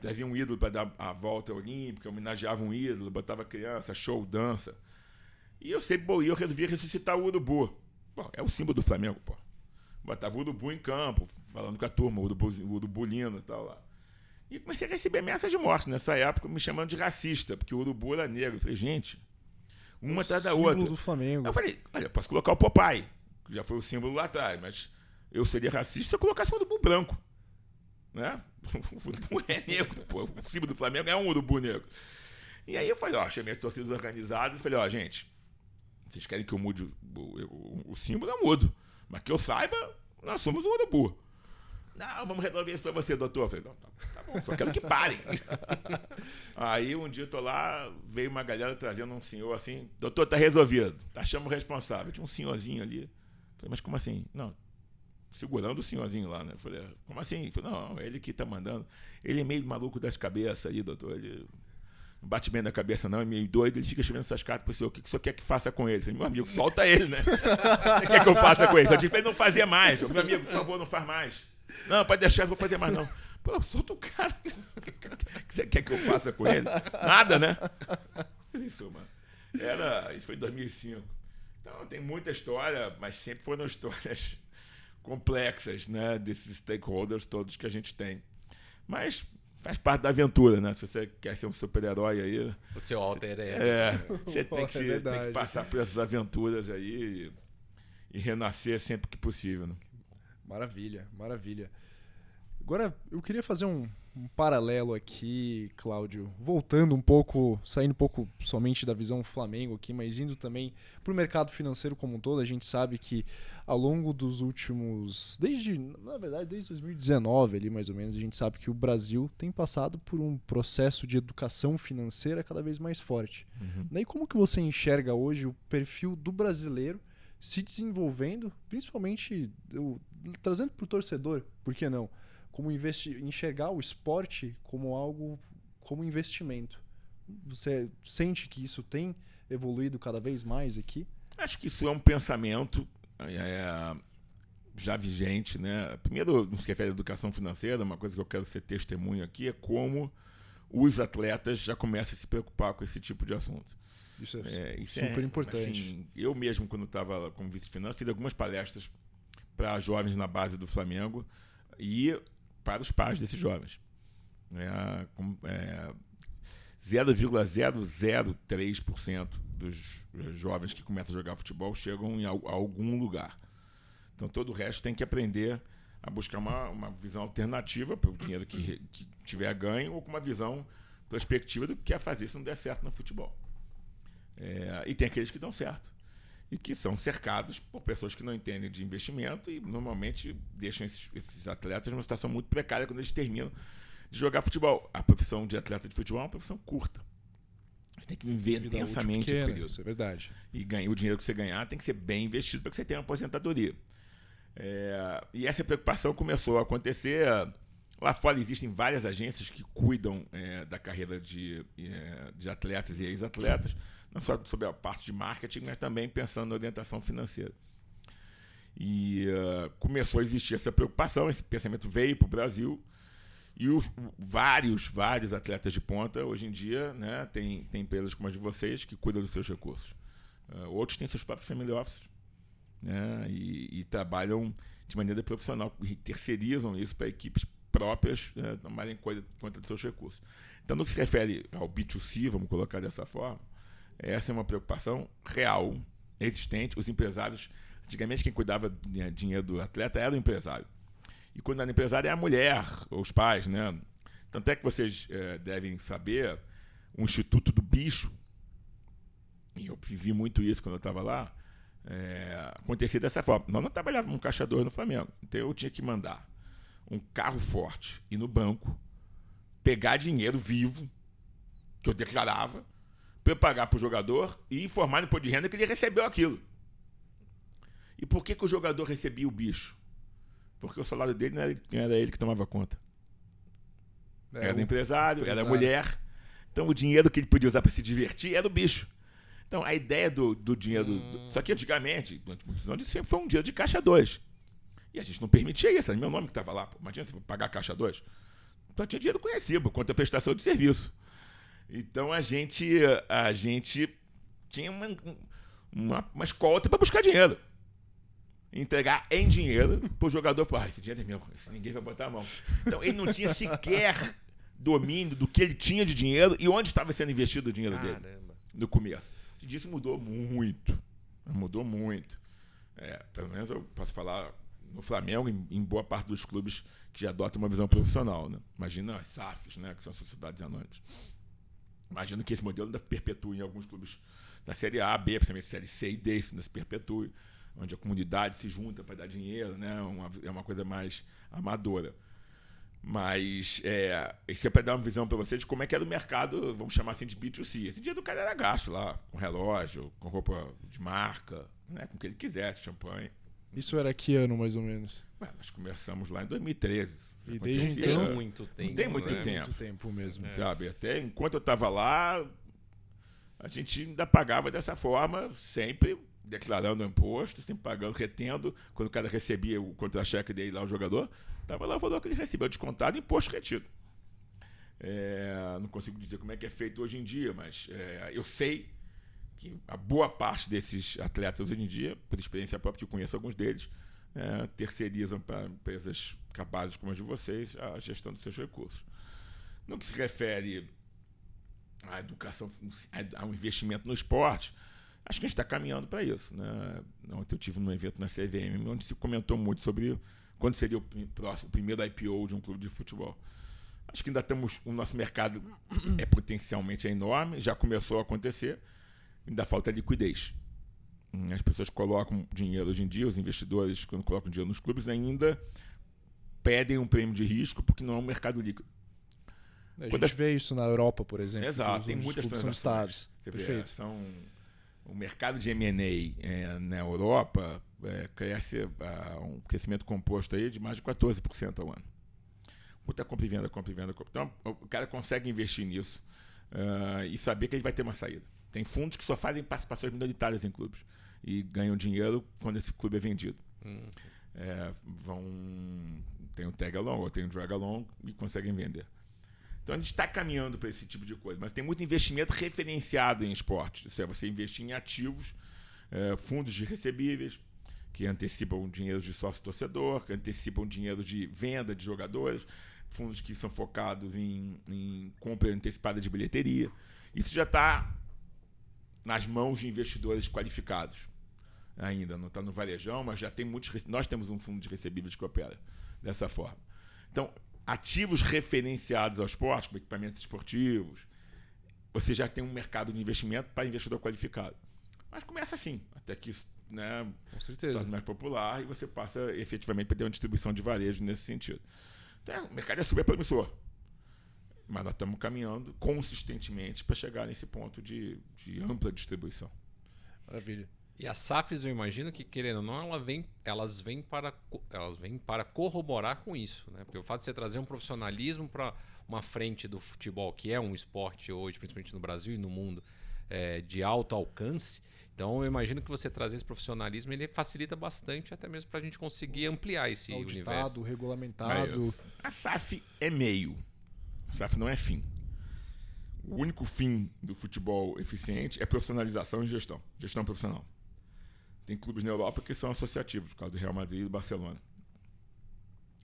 trazia um ídolo para dar a volta olímpica, homenageava um ídolo, botava criança, show, dança. E eu resolvi ressuscitar o urubu. Bom, é o símbolo do Flamengo, pô. Botava o urubu em campo, falando com a turma, o urubulino e tal lá. E comecei a receber ameaças de morte nessa época, me chamando de racista, porque o urubu era negro. Eu falei, gente, uma atrás da outra. Símbolo do Flamengo. Eu falei, olha, eu posso colocar o Popeye, que já foi o símbolo lá atrás, mas eu seria racista se eu colocasse um urubu branco. Né? O urubu é negro, pô. O símbolo do Flamengo é um urubu negro. E aí eu falei, ó, chamei as torcidas organizadas e falei, ó, gente, vocês querem que eu mude o símbolo? Eu mudo. Mas que eu saiba, nós somos um urubu. Não, vamos resolver isso pra você, doutor. Eu falei, não, tá bom, só quero que parem. Aí um dia eu tô lá, veio uma galera trazendo um senhor assim, doutor, tá resolvido, tá, chama o responsável. Tinha um senhorzinho ali. Eu falei, mas como assim? Não, segurando o senhorzinho lá, né? Eu falei, como assim? Ele falou, não, é ele que tá mandando. Ele é meio maluco das cabeças aí, doutor, ele não bate bem na cabeça não, é meio doido, ele fica escrevendo essas cartas pro senhor, o que o senhor quer que faça com ele? Eu falei, meu amigo, solta ele, né? O que quer que eu faça com ele? Só disse pra ele não fazer mais. Meu amigo, por favor, não faz mais. Não, pode deixar, eu vou fazer mais não. Pô, solta o cara. O que você quer que eu faça com ele? Nada, né? Isso, mano. Isso foi em 2005. Então, tem muita história, mas sempre foram histórias complexas, né? Desses stakeholders todos que a gente tem. Mas faz parte da aventura, né? Se você quer ser um super-herói aí... O seu alter ego. Você tem que passar por essas aventuras aí e renascer sempre que possível, né? Maravilha, maravilha. Agora, eu queria fazer um paralelo aqui, Cláudio, voltando um pouco, saindo um pouco somente da visão Flamengo aqui, mas indo também para o mercado financeiro como um todo. A gente sabe que ao longo dos últimos, na verdade, desde 2019 ali mais ou menos, a gente sabe que o Brasil tem passado por um processo de educação financeira cada vez mais forte. Uhum. Daí como que você enxerga hoje o perfil do brasileiro se desenvolvendo, principalmente trazendo para o torcedor, por que não? Como enxergar o esporte como algo, como investimento. Você sente que isso tem evoluído cada vez mais aqui? Acho que isso é um pensamento já vigente, né? Primeiro, no que se refere à educação financeira, uma coisa que eu quero ser testemunho aqui é como os atletas já começam a se preocupar com esse tipo de assunto. Isso é super importante. Assim, eu mesmo, quando estava como vice-finanças, fiz algumas palestras para jovens na base do Flamengo e para os pais desses jovens. 0,003% dos jovens que começam a jogar futebol chegam a algum lugar. Então, todo o resto tem que aprender a buscar uma visão alternativa para o dinheiro que tiver ganho ou com uma visão prospectiva do que é fazer se não der certo no futebol. E tem aqueles que dão certo e que são cercados por pessoas que não entendem de investimento e normalmente deixam esses atletas numa situação muito precária quando eles terminam de jogar futebol. A profissão de atleta de futebol é uma profissão curta. Você tem que viver intensamente esse período. Isso é verdade. E o dinheiro que você ganhar tem que ser bem investido para que você tenha uma aposentadoria. E essa preocupação começou a acontecer. Lá fora existem várias agências que cuidam da carreira de atletas e ex-atletas, não só sobre a parte de marketing, mas também pensando na orientação financeira. E começou a existir essa preocupação, esse pensamento veio para o Brasil, e vários atletas de ponta, hoje em dia, né, tem empresas como as de vocês que cuidam dos seus recursos. Outros têm seus próprios family offices, né, e trabalham de maneira profissional, e terceirizam isso para equipes próprias, tomarem conta dos seus recursos. Então, no que se refere ao B2C, vamos colocar dessa forma, essa é uma preocupação real, existente. Os empresários, antigamente quem cuidava do dinheiro do atleta era o empresário. E quando era empresário é a mulher, ou os pais, né? Tanto é que vocês devem saber, o Instituto do Bicho, e eu vivi muito isso quando eu estava lá, acontecia dessa forma. Nós não trabalhávamos um caixa 2 no Flamengo, então eu tinha que mandar um carro forte ir no banco, pegar dinheiro vivo, que eu declarava, para eu pagar para o jogador e informar no imposto de renda que ele recebeu aquilo. E por que o jogador recebia o bicho? Porque o salário dele não era ele que tomava conta. Era o empresário, era a mulher. Então o dinheiro que ele podia usar para se divertir era o bicho. Então a ideia do dinheiro... Só que antigamente, durante muitos anos, sempre foi um dinheiro de caixa 2. E a gente não permitia isso, era meu nome que estava lá. Pô, imagina você pagar caixa 2. Só tinha dinheiro conhecido, quanto a prestação de serviço. Então a gente tinha uma escolta para buscar dinheiro. Entregar em dinheiro para o jogador. Pô, esse dinheiro é meu, ninguém vai botar a mão. Então ele não tinha sequer domínio do que ele tinha de dinheiro e onde estava sendo investido o dinheiro dele no começo. Hoje em dia isso mudou muito. Mudou muito. Pelo menos eu posso falar no Flamengo, em boa parte dos clubes que já adotam uma visão profissional. Né? Imagina as SAFs, né, que são as sociedades anônimas. Imagino que esse modelo ainda perpetue em alguns clubes da Série A, B, principalmente Série C e D, isso ainda se perpetue, onde a comunidade se junta para dar dinheiro, né? É uma coisa mais amadora. Mas isso é para dar uma visão para vocês de como é que era o mercado, vamos chamar assim, de B2C. Esse dia do cara era gasto lá, com relógio, com roupa de marca, né? Com o que ele quisesse, champanhe. Isso era que ano, mais ou menos? Nós começamos lá em 2013. E desde Tem então... muito tempo. Não tem muito né? tempo. Muito tempo mesmo. Sabe? Até enquanto eu estava lá, a gente ainda pagava dessa forma, sempre declarando o imposto, sempre pagando, retendo. Quando o cara recebia o contra-cheque dele lá, o jogador, estava lá o valor que ele recebeu, descontado, imposto retido. Não consigo dizer como é que é feito hoje em dia, mas eu sei que a boa parte desses atletas hoje em dia, por experiência própria, que eu conheço alguns deles, terceirizam para empresas capazes como as de vocês a gestão dos seus recursos. No que se refere à educação, ao investimento no esporte, acho que a gente está caminhando para isso. Né? Ontem eu estive num evento na CVM onde se comentou muito sobre quando seria o primeiro IPO de um clube de futebol. Acho que ainda estamos, o nosso mercado potencialmente enorme, já começou a acontecer, ainda falta liquidez. As pessoas colocam dinheiro hoje em dia, os investidores, quando colocam dinheiro nos clubes, ainda pedem um prêmio de risco porque não é um mercado líquido. A gente vê isso na Europa, por exemplo. Exato, tem muitas transações. Perfeito. O mercado de M&A na Europa cresce um crescimento composto aí de mais de 14% ao ano. Muita compra e venda, compra e venda. Então, o cara consegue investir nisso e saber que ele vai ter uma saída. Tem fundos que só fazem participações minoritárias em clubes e ganham dinheiro quando esse clube é vendido. Tem o tag along ou tem o drag along e conseguem vender. Então a gente está caminhando para esse tipo de coisa, mas tem muito investimento referenciado em esportes. Isso é, você investir em ativos, fundos de recebíveis, que antecipam dinheiro de sócio-torcedor, que antecipam dinheiro de venda de jogadores, fundos que são focados em compra antecipada de bilheteria. Isso já está nas mãos de investidores qualificados. Ainda não está no varejão, mas já tem muitos. Nós temos um fundo de recebíveis que opera dessa forma. Então, ativos referenciados ao esporte, como equipamentos esportivos, você já tem um mercado de investimento para investidor qualificado. Mas começa assim, até que isso, né, com se certeza, torne mais popular e você passa efetivamente para ter uma distribuição de varejo nesse sentido. Então, o mercado é super promissor. Mas nós estamos caminhando consistentemente para chegar nesse ponto de ampla distribuição. Maravilha. E as SAFs, eu imagino que, querendo ou não, elas vêm para corroborar com isso. Né? Porque o fato de você trazer um profissionalismo para uma frente do futebol, que é um esporte hoje, principalmente no Brasil e no mundo, de alto alcance. Então, eu imagino que você trazer esse profissionalismo, ele facilita bastante, até mesmo para a gente conseguir ampliar esse universo. Regulamentado. A SAF é meio. A SAF não é fim. O único fim do futebol eficiente é profissionalização e gestão profissional. Tem clubes na Europa que são associativos, por causa do Real Madrid e do Barcelona.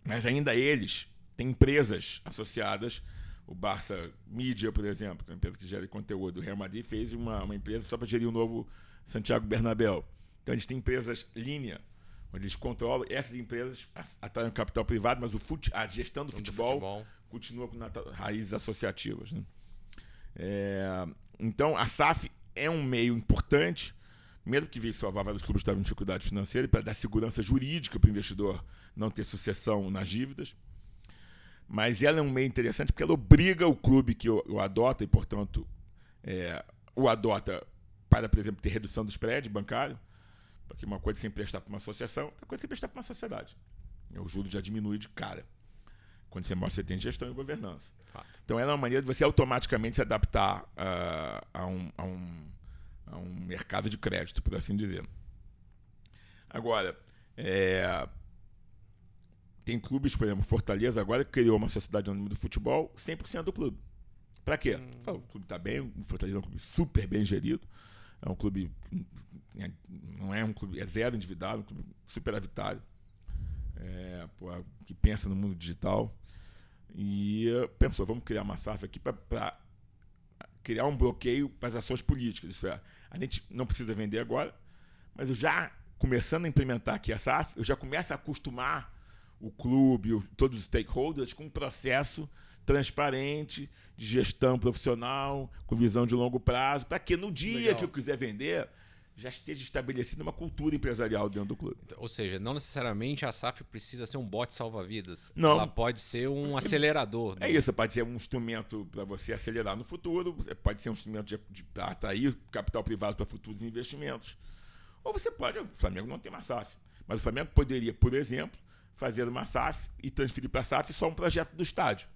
Mas ainda eles têm empresas associadas. O Barça Mídia, por exemplo, que é uma empresa que gera conteúdo. O Real Madrid fez uma empresa só para gerir o novo Santiago Bernabéu. Então eles têm empresas linha, onde eles controlam. Essas empresas atraem capital privado, mas a gestão do futebol continua com raízes associativas. Né? Então a SAF é um meio importante, mesmo que veio salvar vários clubes que estavam em dificuldade financeira, para dar segurança jurídica para o investidor não ter sucessão nas dívidas. Mas ela é um meio interessante porque ela obriga o clube que o adota, e portanto o adota para, por exemplo, ter redução do spread bancário, porque uma coisa é você emprestar para uma associação, outra coisa é você emprestar para uma sociedade. O juro já diminui de cara quando você mostra que você tem gestão e governança. Fato. Então ela é uma maneira de você automaticamente se adaptar a um mercado de crédito, por assim dizer. Agora, tem clubes, por exemplo, Fortaleza agora criou uma sociedade anônima do futebol 100% do clube. Para quê? O clube está bem, o Fortaleza é um clube super bem gerido, é um clube, não é um clube, é zero endividado, um clube superavitário, que pensa no mundo digital e pensou, vamos criar uma SAF aqui para criar um bloqueio para as ações políticas. Isso é, a gente não precisa vender agora, mas eu já, começando a implementar aqui a SAF, eu já começo a acostumar o clube, todos os stakeholders, com um processo transparente, de gestão profissional, com visão de longo prazo, para que no dia que eu quiser vender, já esteja estabelecida uma cultura empresarial dentro do clube. Ou seja, não necessariamente a SAF precisa ser um bote salva-vidas. Não. Ela pode ser um acelerador. É isso, pode ser um instrumento para você acelerar no futuro, pode ser um instrumento de atrair capital privado para futuros investimentos. Ou você pode, o Flamengo não tem uma SAF, mas o Flamengo poderia, por exemplo, fazer uma SAF e transferir para a SAF só um projeto do estádio.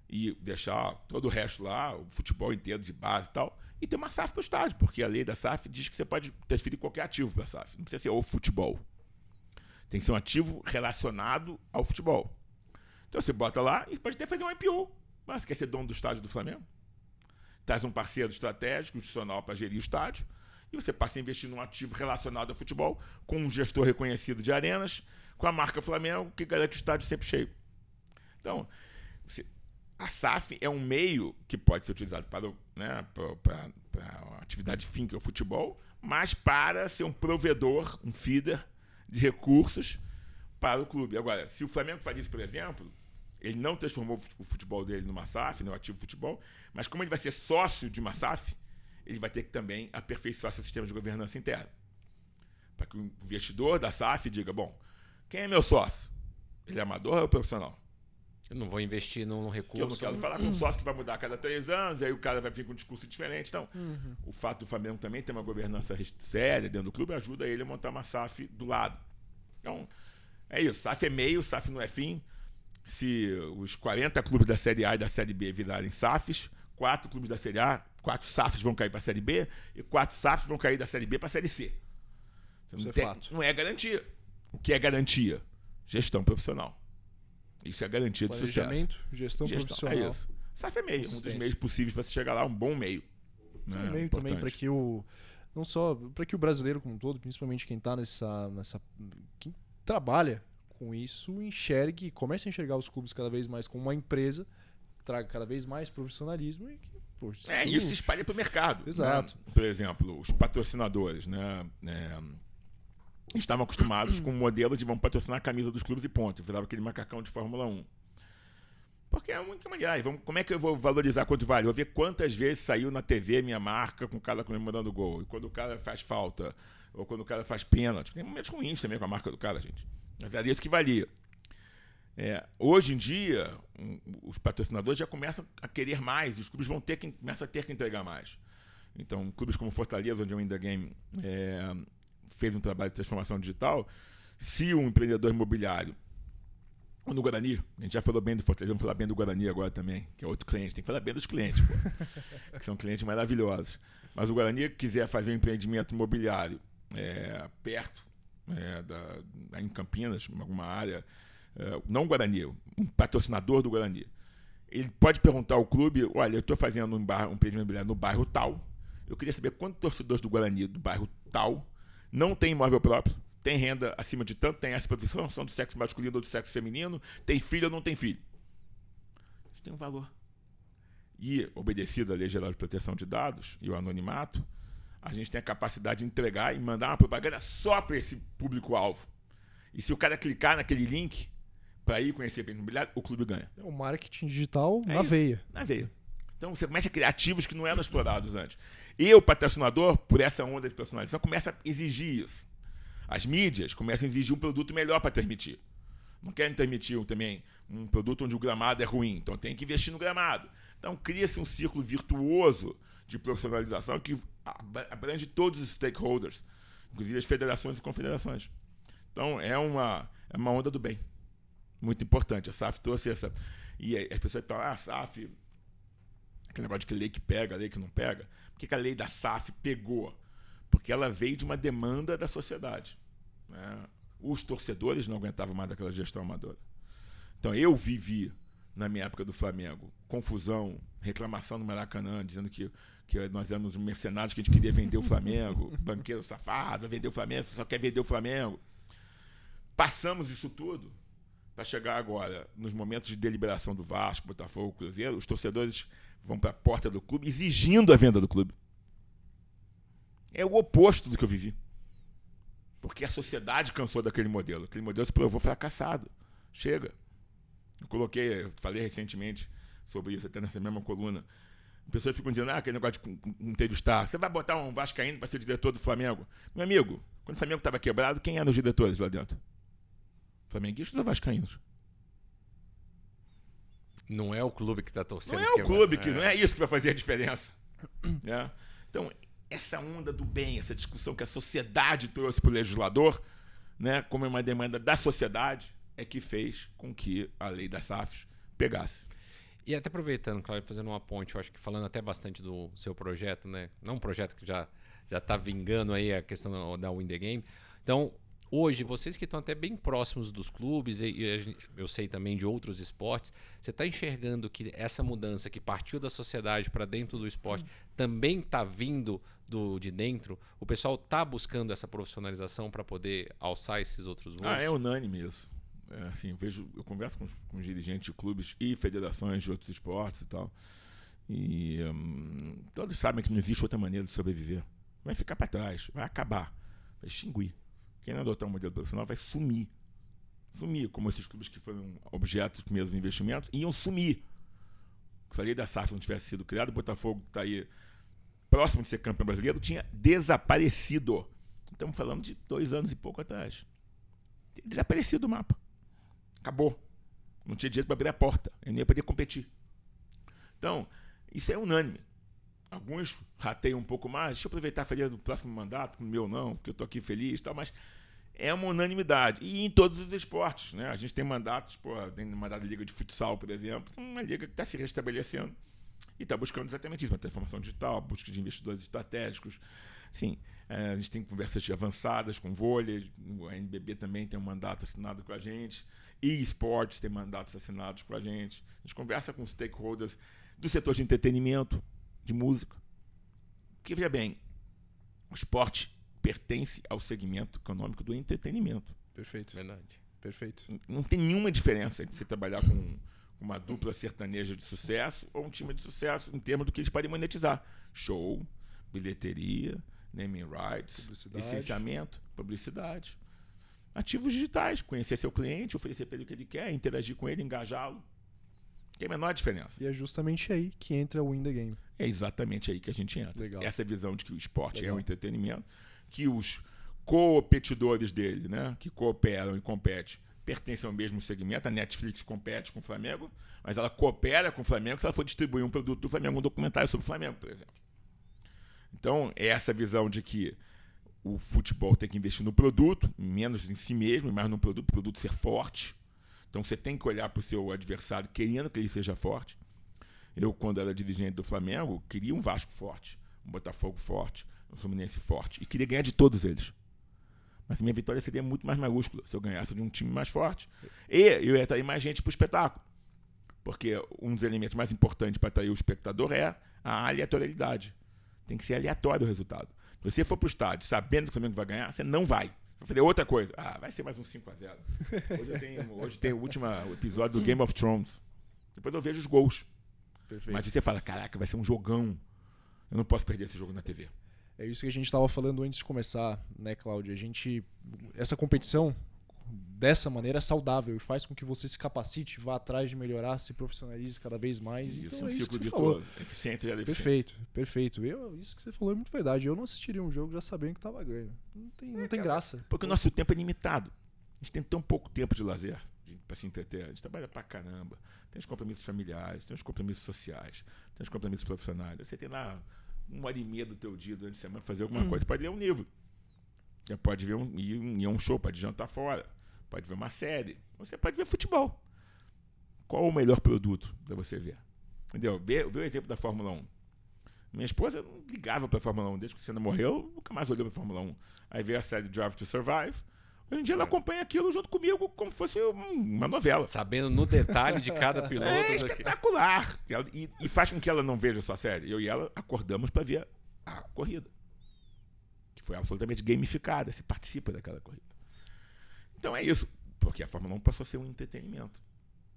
E deixar todo o resto lá, o futebol inteiro de base e tal, e ter uma SAF para o estádio, porque a lei da SAF diz que você pode transferir qualquer ativo para a SAF. Não precisa ser o futebol. Tem que ser um ativo relacionado ao futebol. Então você bota lá e pode até fazer um IPO. Mas você quer ser dono do estádio do Flamengo? Traz um parceiro estratégico, institucional para gerir o estádio, e você passa a investir num ativo relacionado ao futebol, com um gestor reconhecido de arenas, com a marca Flamengo, que garante o estádio sempre cheio. Então, a SAF é um meio que pode ser utilizado para a atividade fim, que é o futebol, mas para ser um provedor, um feeder de recursos para o clube. Agora, se o Flamengo faz isso, por exemplo, ele não transformou o futebol dele numa SAF, no ativo futebol, mas como ele vai ser sócio de uma SAF, ele vai ter que também aperfeiçoar seu sistema de governança interna. Para que o investidor da SAF diga, bom, quem é meu sócio? Ele é amador ou é profissional? Eu não vou investir num recurso. Eu não quero falar com um sócio que vai mudar a cada 3 anos, aí o cara vai vir com um discurso diferente. Então, o fato do Flamengo também ter uma governança séria dentro do clube ajuda ele a montar uma SAF do lado. Então, é isso. SAF é meio, SAF não é fim. Se os 40 clubes da Série A e da Série B virarem SAFs, 4 clubes da Série A, 4 SAFs vão cair para a Série B e 4 SAFs vão cair da Série B para a Série C. Isso é fato. Não é garantia. O que é garantia? Gestão profissional. Isso é garantia de sucesso. Gestão profissional. É isso. SAF é meio, um dos meios possíveis para se chegar lá, um bom meio. Né? Um meio também para que não só para que o brasileiro como um todo, principalmente quem está quem trabalha com isso, comece a enxergar os clubes cada vez mais como uma empresa, traga cada vez mais profissionalismo e isso se espalha para o mercado. Exato. Né? Por exemplo, os patrocinadores, né? Estavam acostumados com o modelo de vão patrocinar a camisa dos clubes e ponto. Virava aquele macacão de Fórmula 1. Porque é a única maneira. Como é que eu vou valorizar quanto vale? Eu vou ver quantas vezes saiu na TV minha marca com o cara comemorando o gol. E quando o cara faz falta, ou quando o cara faz pênalti. Tem momentos ruins também com a marca do cara, gente. Mas era isso que valia. Hoje em dia, os patrocinadores já começam a querer mais. Os clubes começam a ter que entregar mais. Então, clubes como Fortaleza, onde o In The Game fez um trabalho de transformação digital, se um empreendedor imobiliário, ou no Guarani, a gente já falou bem do Fortaleza, vamos falar bem do Guarani agora também, que é outro cliente, tem que falar bem dos clientes, pô, que são clientes maravilhosos. Mas o Guarani quiser fazer um empreendimento imobiliário perto, em Campinas, em alguma área, não o Guarani, um patrocinador do Guarani, ele pode perguntar ao clube, olha, eu estou fazendo um empreendimento imobiliário no bairro tal, eu queria saber quantos torcedores do Guarani do bairro tal não tem imóvel próprio, tem renda acima de tanto, tem essa profissão, são do sexo masculino ou do sexo feminino, tem filho ou não tem filho. Isso tem um valor. E, obedecido à Lei Geral de Proteção de Dados e o anonimato, a gente tem a capacidade de entregar e mandar uma propaganda só para esse público-alvo. E se o cara clicar naquele link para ir conhecer o imobiliário, o clube ganha. É o marketing digital na veia. Na veia. Então você começa a criar ativos que não eram explorados antes. E o patrocinador, por essa onda de personalização, começa a exigir isso. As mídias começam a exigir um produto melhor para transmitir. Não querem transmitir também um produto onde o gramado é ruim, então tem que investir no gramado. Então cria-se um círculo virtuoso de profissionalização que abrange todos os stakeholders, inclusive as federações e confederações. Então é uma onda do bem. Muito importante. A SAF trouxe essa... E as pessoas falam, a SAF... Aquele negócio de que lei que pega, lei que não pega. Por que a lei da SAF pegou? Porque ela veio de uma demanda da sociedade. Né? Os torcedores não aguentavam mais daquela gestão amadora. Então eu vivi, na minha época do Flamengo, confusão, reclamação no Maracanã, dizendo que nós éramos mercenários, que a gente queria vender o Flamengo, banqueiro safado, vender o Flamengo, só quer vender o Flamengo. Passamos isso tudo para chegar agora, nos momentos de deliberação do Vasco, Botafogo, Cruzeiro, os torcedores vão para a porta do clube exigindo a venda do clube. É o oposto do que eu vivi. Porque a sociedade cansou daquele modelo. Aquele modelo se provou fracassado. Chega. Eu falei recentemente sobre isso, até nessa mesma coluna. Pessoas ficam dizendo, aquele negócio de entrevistar. Você vai botar um vascaíno para ser diretor do Flamengo? Meu amigo, quando o Flamengo estava quebrado, quem eram os diretores lá dentro? Flamenguistas ou vascaínos? Não é o clube que está torcendo. Não é o clube, não é isso que vai fazer a diferença. É. Então, essa onda do bem, essa discussão que a sociedade trouxe para o legislador, né, como é uma demanda da sociedade, é que fez com que a lei das SAFs pegasse. E até aproveitando, Cláudio, fazendo uma ponte, eu acho que falando até bastante do seu projeto, né? Não um projeto que já está vingando aí a questão da Win the Game. Então, hoje, vocês que estão até bem próximos dos clubes, e eu sei também de outros esportes, você está enxergando que essa mudança que partiu da sociedade para dentro do esporte também está vindo de dentro? O pessoal está buscando essa profissionalização para poder alçar esses outros voos? É unânime isso. Assim, eu converso com dirigentes de clubes e federações de outros esportes e tal. E todos sabem que não existe outra maneira de sobreviver. Vai ficar para trás, vai acabar, vai extinguir. Quem não adotar um modelo profissional vai sumir. Sumir, como esses clubes que foram objeto dos primeiros investimentos, iam sumir. Se a lei da SAF não tivesse sido criada, o Botafogo está aí próximo de ser campeão brasileiro, tinha desaparecido. Estamos falando de 2 anos e pouco atrás. Desaparecido do mapa. Acabou. Não tinha dinheiro para abrir a porta. Eu nem ia poder competir. Então, isso é unânime. Alguns rateiam um pouco mais. Deixa eu aproveitar a fazer do próximo mandato, no meu não, porque eu estou aqui feliz e tal, mas é uma unanimidade. E em todos os esportes, né? A gente tem mandatos, tem mandato de liga de futsal, por exemplo, uma liga que está se restabelecendo e está buscando exatamente isso, uma transformação digital, busca de investidores estratégicos. Sim, a gente tem conversas avançadas com vôlei, o NBB também tem um mandato assinado com a gente, e esportes tem mandatos assinados com a gente. A gente conversa com stakeholders do setor de entretenimento, de música. Porque, veja bem, o esporte pertence ao segmento econômico do entretenimento. Perfeito. Verdade. Perfeito. Não tem nenhuma diferença entre você trabalhar com uma dupla sertaneja de sucesso ou um time de sucesso em termos do que eles podem monetizar. Show, bilheteria, naming rights, licenciamento, publicidade. Ativos digitais, conhecer seu cliente, oferecer para ele o que ele quer, interagir com ele, engajá-lo. Tem a menor diferença. E é justamente aí que entra o Win the Game. É exatamente aí que a gente entra. Legal. Essa visão de que o esporte Legal. é um entretenimento, que os competidores dele, né, que cooperam e competem, pertencem ao mesmo segmento. A Netflix compete com o Flamengo, mas ela coopera com o Flamengo se ela for distribuir um produto do Flamengo, um documentário sobre o Flamengo, por exemplo. Então, é essa visão de que o futebol tem que investir no produto, menos em si mesmo, mais no produto, o produto ser forte. Então, você tem que olhar para o seu adversário querendo que ele seja forte. Eu, quando era dirigente do Flamengo, queria um Vasco forte, um Botafogo forte, um Fluminense forte, e queria ganhar de todos eles. Mas a minha vitória seria muito mais maiúscula se eu ganhasse de um time mais forte. E eu ia atrair mais gente para o espetáculo. Porque um dos elementos mais importantes para atrair o espectador é a aleatoriedade. Tem que ser aleatório o resultado. Se você for para o estádio sabendo que o Flamengo vai ganhar, você não vai. Vai fazer outra coisa. Vai ser mais um 5-0. Hoje tem o último episódio do Game of Thrones. Depois eu vejo os gols. Perfeito. Mas você fala, caraca, vai ser um jogão. Eu não posso perder esse jogo na TV. É isso que a gente estava falando antes de começar, né, Cláudio? Essa competição dessa maneira é saudável e faz com que você se capacite, vá atrás de melhorar, se profissionalize cada vez mais. Isso, então, um é isso ciclo que você falou. eficiente e eficiência. Perfeito. Isso que você falou é muito verdade. Eu não assistiria um jogo já sabendo que estava ganho. Não tem graça. Porque o nosso tempo é limitado. A gente tem tão pouco tempo de lazer para se entreter. A gente trabalha pra caramba. Tem os compromissos familiares, tem os compromissos sociais, tem os compromissos profissionais. Você tem lá 1h30 do teu dia durante a semana fazer alguma coisa. Você pode ler um livro. Você pode ir a um show, pode jantar fora. Pode ver uma série. Você pode ver futebol. Qual o melhor produto para você ver? Entendeu? Vê o exemplo da Fórmula 1. Minha esposa não ligava para a Fórmula 1. Desde que o Senna morreu, nunca mais olhou para a Fórmula 1. Aí veio a série Drive to Survive. Hoje em dia ela acompanha aquilo junto comigo como se fosse uma novela. Sabendo no detalhe de cada piloto. É espetacular. E faz com que ela não veja só a série. Eu e ela acordamos para ver a corrida. Que foi absolutamente gamificada. Você participa daquela corrida. Então é isso. Porque a Fórmula 1 passou a ser um entretenimento.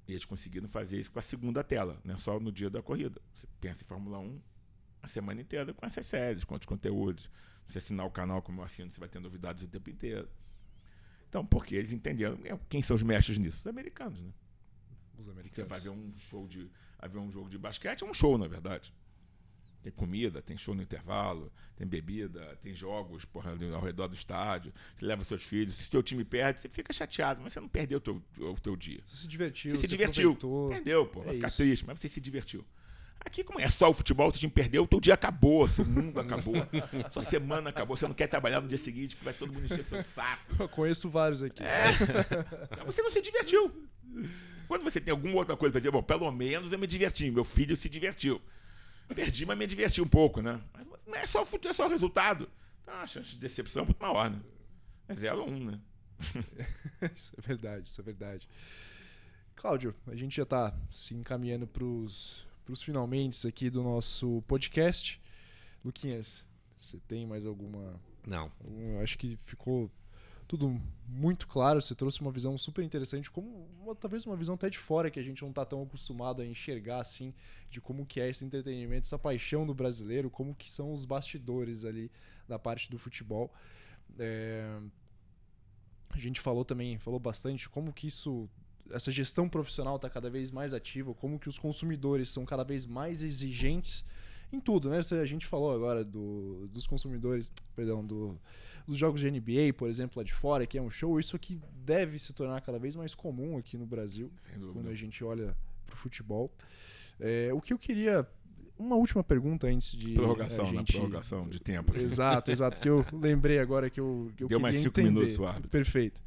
E eles conseguiram fazer isso com a segunda tela, não é só no dia da corrida. Você pensa em Fórmula 1 a semana inteira com essas séries, com outros conteúdos. Você assinar o canal como eu assino, você vai ter novidades o tempo inteiro. Então, porque eles entenderam quem são os mestres nisso? Os americanos, né? Os americanos. Você vai ver um jogo de basquete, é um show, na verdade. Tem comida, tem show no intervalo, tem bebida, tem jogos ao redor do estádio. Você leva seus filhos. Se seu time perde, você fica chateado, mas você não perdeu o teu dia. Você se divertiu. Você se divertiu. Aproveitou. Perdeu, vai ficar triste, mas você se divertiu. Aqui, como é só o futebol, seu time perdeu, o teu dia acabou, seu mundo acabou, sua semana acabou, você não quer trabalhar no dia seguinte, que vai todo mundo encher seu saco. Eu conheço vários aqui. Você não se divertiu. Quando você tem alguma outra coisa para dizer, bom, pelo menos eu me diverti, meu filho se divertiu. Perdi, mas me diverti um pouco, né? Mas não é só o futebol, é só o resultado. Então, a chance de decepção é muito maior, né? É 0-1, né? Isso é verdade, isso é verdade. Cláudio, a gente já está se encaminhando para os finalmente aqui do nosso podcast. Luquinhas, você tem mais alguma... Não. Eu acho que ficou tudo muito claro. Você trouxe uma visão super interessante, talvez uma visão até de fora, que a gente não está tão acostumado a enxergar assim, de como que é esse entretenimento, essa paixão do brasileiro, como que são os bastidores ali da parte do futebol. A gente falou bastante como que essa gestão profissional está cada vez mais ativa, como que os consumidores são cada vez mais exigentes em tudo, né? A gente falou agora dos consumidores, dos jogos de NBA, por exemplo, lá de fora, que é um show. Isso aqui deve se tornar cada vez mais comum aqui no Brasil, quando a gente olha para o futebol. O que eu queria... Uma última pergunta antes de... Prorrogação de tempo. Exato, que eu lembrei agora que eu Deu mais 5 minutos o árbitro. Perfeito.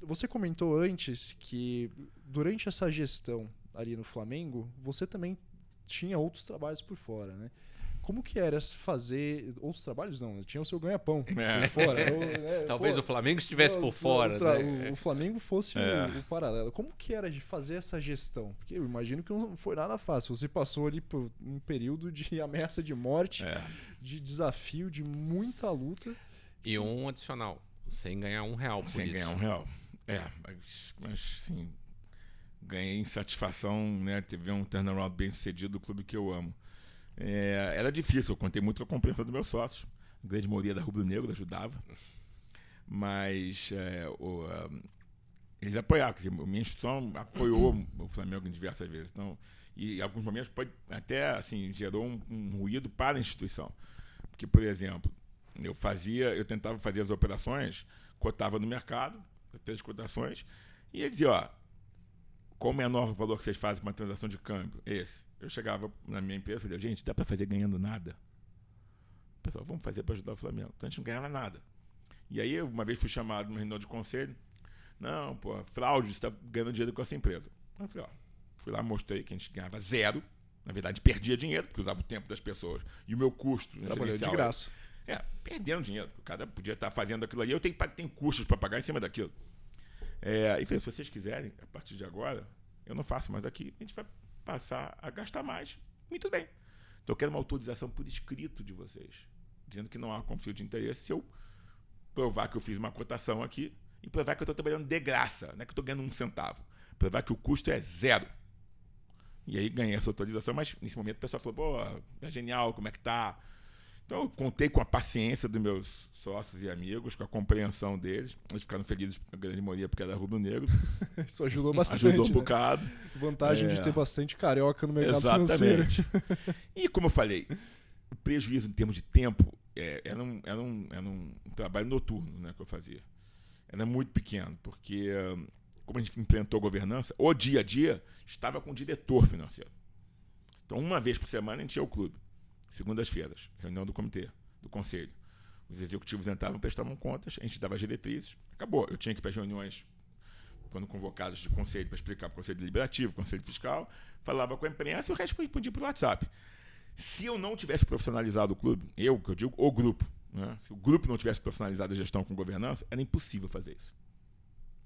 Você comentou antes que durante essa gestão ali no Flamengo, você também tinha outros trabalhos por fora, né? Como que era fazer outros trabalhos? Não, tinha o seu ganha-pão por fora. Talvez o Flamengo estivesse por fora, né? O Flamengo fosse o paralelo. Como que era de fazer essa gestão? Porque eu imagino que não foi nada fácil. Você passou ali por um período de ameaça de morte, de desafio, de muita luta. E um adicional, sem ganhar R$1 por sem isso. Sem ganhar R$1. Mas sim, ganhei insatisfação, né? Teve um turnaround bem sucedido do clube que eu amo. Era difícil, eu contei muito com a compreensão dos meus sócios. A grande maioria da Rubro Negro ajudava. Mas eles apoiaram. Quer dizer, a minha instituição apoiou o Flamengo em diversas vezes. Então, e em alguns momentos até assim, gerou um ruído para a instituição. Porque, por exemplo, eu tentava fazer as operações, cotava no mercado, as 3 cotações, e ia dizer, qual o menor valor que vocês fazem para uma transação de câmbio? Esse. Eu chegava na minha empresa e falei, gente, dá para fazer ganhando nada? Pessoal, vamos fazer para ajudar o Flamengo. Então a gente não ganhava nada. E aí, uma vez fui chamado numa reunião de conselho. Não, fraude, você está ganhando dinheiro com essa empresa. Eu falei, fui lá, mostrei que a gente ganhava 0. Na verdade, perdia dinheiro, porque usava o tempo das pessoas. E o meu custo... Trabalhando de graça. Perdendo dinheiro. O cara podia estar fazendo aquilo ali. Eu tenho custos para pagar em cima daquilo. E falei, se vocês quiserem, a partir de agora, eu não faço mais aqui. A gente vai passar a gastar mais. Muito bem. Então eu quero uma autorização por escrito de vocês, dizendo que não há conflito de interesse se eu provar que eu fiz uma cotação aqui e provar que eu estou trabalhando de graça, não é que eu estou ganhando R$1. Provar que o custo é 0. E aí ganhei essa autorização, mas nesse momento o pessoal falou, é genial, como é que tá? Então eu contei com a paciência dos meus sócios e amigos, com a compreensão deles. Eles ficaram felizes, a grande maioria, porque era rubro-negro. Isso ajudou bastante. Ajudou um bocado. Vantagem de ter bastante carioca no mercado financeiro. E como eu falei, o prejuízo em termos de tempo era um trabalho noturno, né, que eu fazia. Era muito pequeno, porque como a gente implementou a governança, o dia a dia estava com o diretor financeiro. Então, uma vez por semana, a gente ia ao clube. Segundas-feiras, reunião do comitê, do conselho. Os executivos entravam, prestavam contas, a gente dava as diretrizes, acabou. Eu tinha que ir para as reuniões, quando convocadas de conselho, para explicar para o conselho deliberativo, conselho fiscal, falava com a imprensa e o resto respondia por WhatsApp. Se eu não tivesse profissionalizado o clube, que eu digo o grupo, né? Se o grupo não tivesse profissionalizado a gestão com governança, era impossível fazer isso.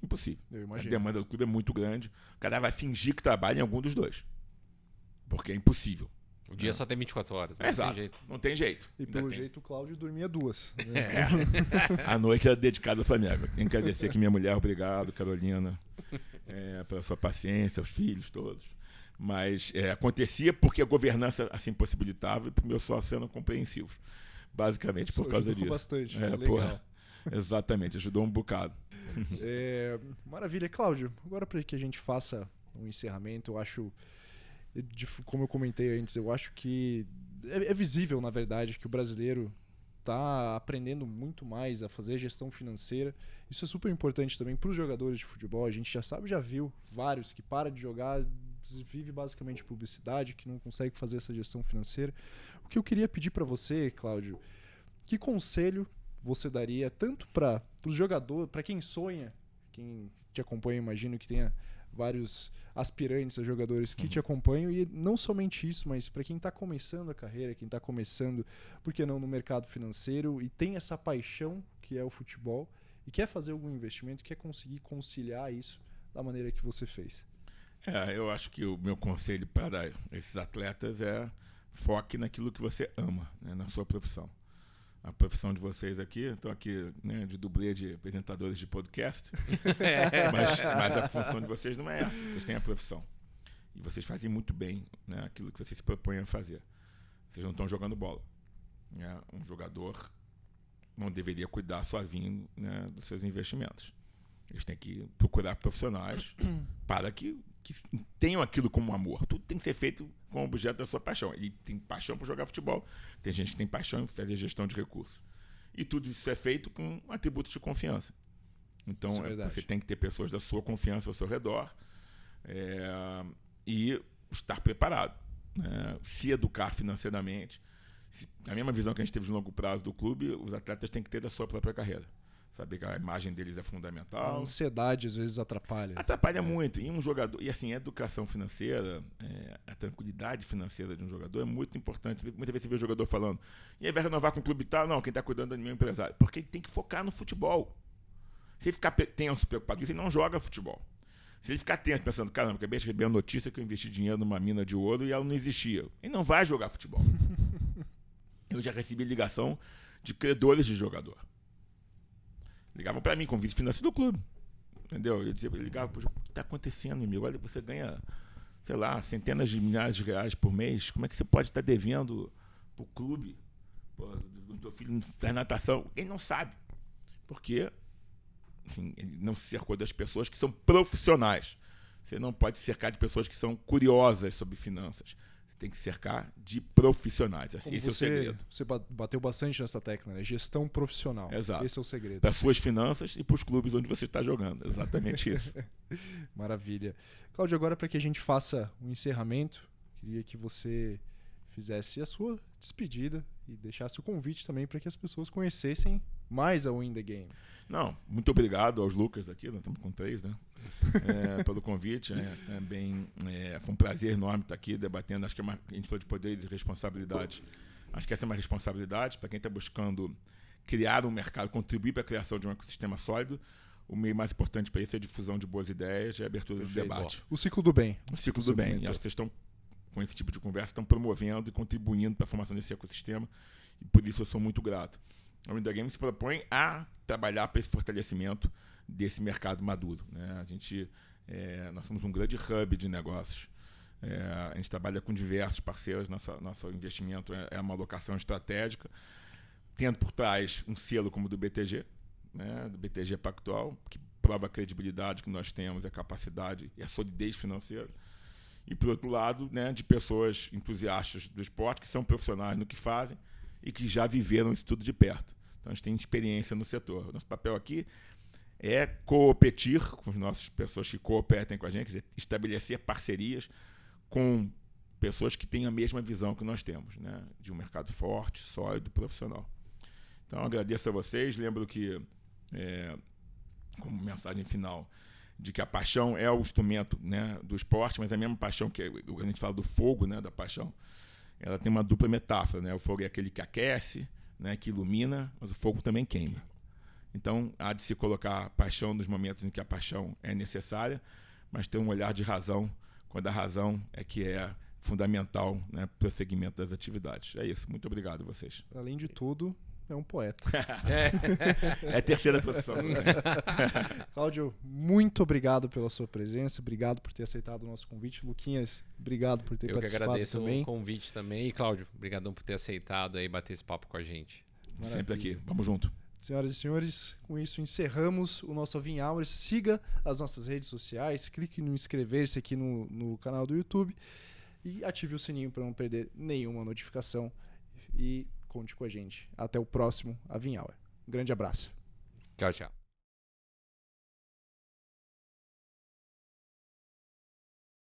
Impossível. Eu imagino. A demanda do clube é muito grande, o cara vai fingir que trabalha em algum dos dois, porque é impossível. O dia só tem 24 horas, né? Exato. Não tem jeito. E pelo jeito o Cláudio dormia 2. Né? A noite era dedicada ao Flamengo. Tenho que agradecer aqui minha mulher, obrigado, Carolina. pela sua paciência, os filhos todos. Mas acontecia porque a governança assim possibilitava e para os meus sócios eram compreensivos. Basicamente por causa disso. Bastante, legal. Porra, exatamente, ajudou um bocado. Maravilha. Cláudio, agora para que a gente faça um encerramento, eu acho, como eu comentei antes, eu acho que é visível, na verdade, que o brasileiro está aprendendo muito mais a fazer gestão financeira. Isso é super importante também para os jogadores de futebol. A gente já viu vários que param de jogar, vive basicamente publicidade, que não consegue fazer essa gestão financeira. O que eu queria pedir para você, Cláudio, que conselho você daria tanto para os jogadores, para quem sonha, quem te acompanha, imagino que tenha vários aspirantes a jogadores que te acompanham, e não somente isso, mas para quem está começando a carreira, quem está começando, por que não, no mercado financeiro e tem essa paixão que é o futebol e quer fazer algum investimento, quer conseguir conciliar isso da maneira que você fez. Eu acho que o meu conselho para esses atletas é foque naquilo que você ama, né, na sua profissão. A profissão de vocês aqui, estou aqui, né, de dublê de apresentadores de podcast, mas a função de vocês não é essa. Vocês têm a profissão. E vocês fazem muito bem, né, aquilo que vocês se propõem a fazer. Vocês não estão jogando bola. Né? Um jogador não deveria cuidar sozinho, né, dos seus investimentos. Eles têm que procurar profissionais para que tenham aquilo como amor. Tudo tem que ser feito com o objeto da sua paixão. Ele tem paixão por jogar futebol. Tem gente que tem paixão em fazer gestão de recursos. E tudo isso é feito com atributos de confiança. Então, você tem que ter pessoas da sua confiança ao seu redor e estar preparado. Né? Se educar financeiramente. A mesma visão que a gente teve de longo prazo do clube, os atletas têm que ter da sua própria carreira. Saber que a imagem deles é fundamental. A ansiedade às vezes atrapalha. Atrapalha muito. E um jogador, e assim, a educação financeira, a tranquilidade financeira de um jogador é muito importante. Muitas vezes você vê o jogador falando, e aí vai renovar com o clube e tal? Não, quem está cuidando é o meu empresário. Porque ele tem que focar no futebol. Se ele ficar tenso, preocupado com isso, ele não joga futebol. Se ele ficar tenso pensando, caramba, acabei de receber a notícia que eu investi dinheiro numa mina de ouro e ela não existia. Ele não vai jogar futebol. Eu já recebi ligação de credores de jogador. Ligavam para mim, com vice financeiro do clube. Entendeu? Eu ligava, o que está acontecendo, amigo? Olha, você ganha, sei lá, centenas de milhares de reais por mês. Como é que você pode estar devendo para o clube? Do teu filho faz natação. Ele não sabe. Porque, enfim, ele não se cercou das pessoas que são profissionais. Você não pode cercar de pessoas que são curiosas sobre finanças. Tem que cercar de profissionais. Assim, esse é o segredo. Você bateu bastante nessa tecla, né? Gestão profissional. Exato. Esse é o segredo. Para suas finanças e para os clubes onde você está jogando. Exatamente isso. Maravilha. Cláudio, agora para que a gente faça um encerramento, queria que você fizesse a sua despedida e deixasse o convite também para que as pessoas conhecessem mais a Win the Game. Não, muito obrigado aos Lucas aqui, nós estamos com 3, né? Pelo convite. Foi um prazer enorme estar aqui debatendo. Acho que a gente falou de poderes e responsabilidade. Acho que essa é uma responsabilidade para quem está buscando criar um mercado, contribuir para a criação de um ecossistema sólido. O meio mais importante para isso é a difusão de boas ideias e a abertura do debate. O ciclo do bem. O ciclo do bem. E acho que vocês estão, com esse tipo de conversa, estão promovendo e contribuindo para a formação desse ecossistema. E por isso eu sou muito grato. A Win the Game se propõe a trabalhar para esse fortalecimento desse mercado maduro. Né? Nós somos um grande hub de negócios. A gente trabalha com diversos parceiros. Nosso investimento é uma alocação estratégica, tendo por trás um selo como o do BTG, né? Do BTG Pactual, que prova a credibilidade que nós temos, a capacidade e a solidez financeira. E, por outro lado, né, de pessoas entusiastas do esporte, que são profissionais no que fazem e que já viveram isso tudo de perto. Então, a gente tem experiência no setor. Nosso papel aqui é competir com as nossas pessoas que cooperem com a gente, quer dizer, estabelecer parcerias com pessoas que têm a mesma visão que nós temos, né, de um mercado forte, sólido, profissional. Então, agradeço a vocês. Lembro que, como mensagem final, de que a paixão é o instrumento, né, do esporte, mas a mesma paixão que a gente fala do fogo, né, da paixão, ela tem uma dupla metáfora. Né? O fogo é aquele que aquece, né, que ilumina, mas o fogo também queima. Então, há de se colocar paixão nos momentos em que a paixão é necessária, mas ter um olhar de razão, quando a razão é que é fundamental, né, para o prosseguimento das atividades. É isso. Muito obrigado a vocês. Além de tudo, é um poeta. É a terceira profissão. Cláudio, muito obrigado pela sua presença, obrigado por ter aceitado o nosso convite. Luquinhas, obrigado por ter participado também. Eu que agradeço o convite também. E Cláudio, obrigadão por ter aceitado aí bater esse papo com a gente. Maravilha. Sempre aqui, vamos junto. Senhoras e senhores, com isso encerramos o nosso Avinha Hours. Siga as nossas redes sociais, clique no inscrever-se aqui no canal do YouTube e ative o sininho para não perder nenhuma notificação. E conte com a gente. Até o próximo Avinha Hour. Um grande abraço. Tchau, tchau.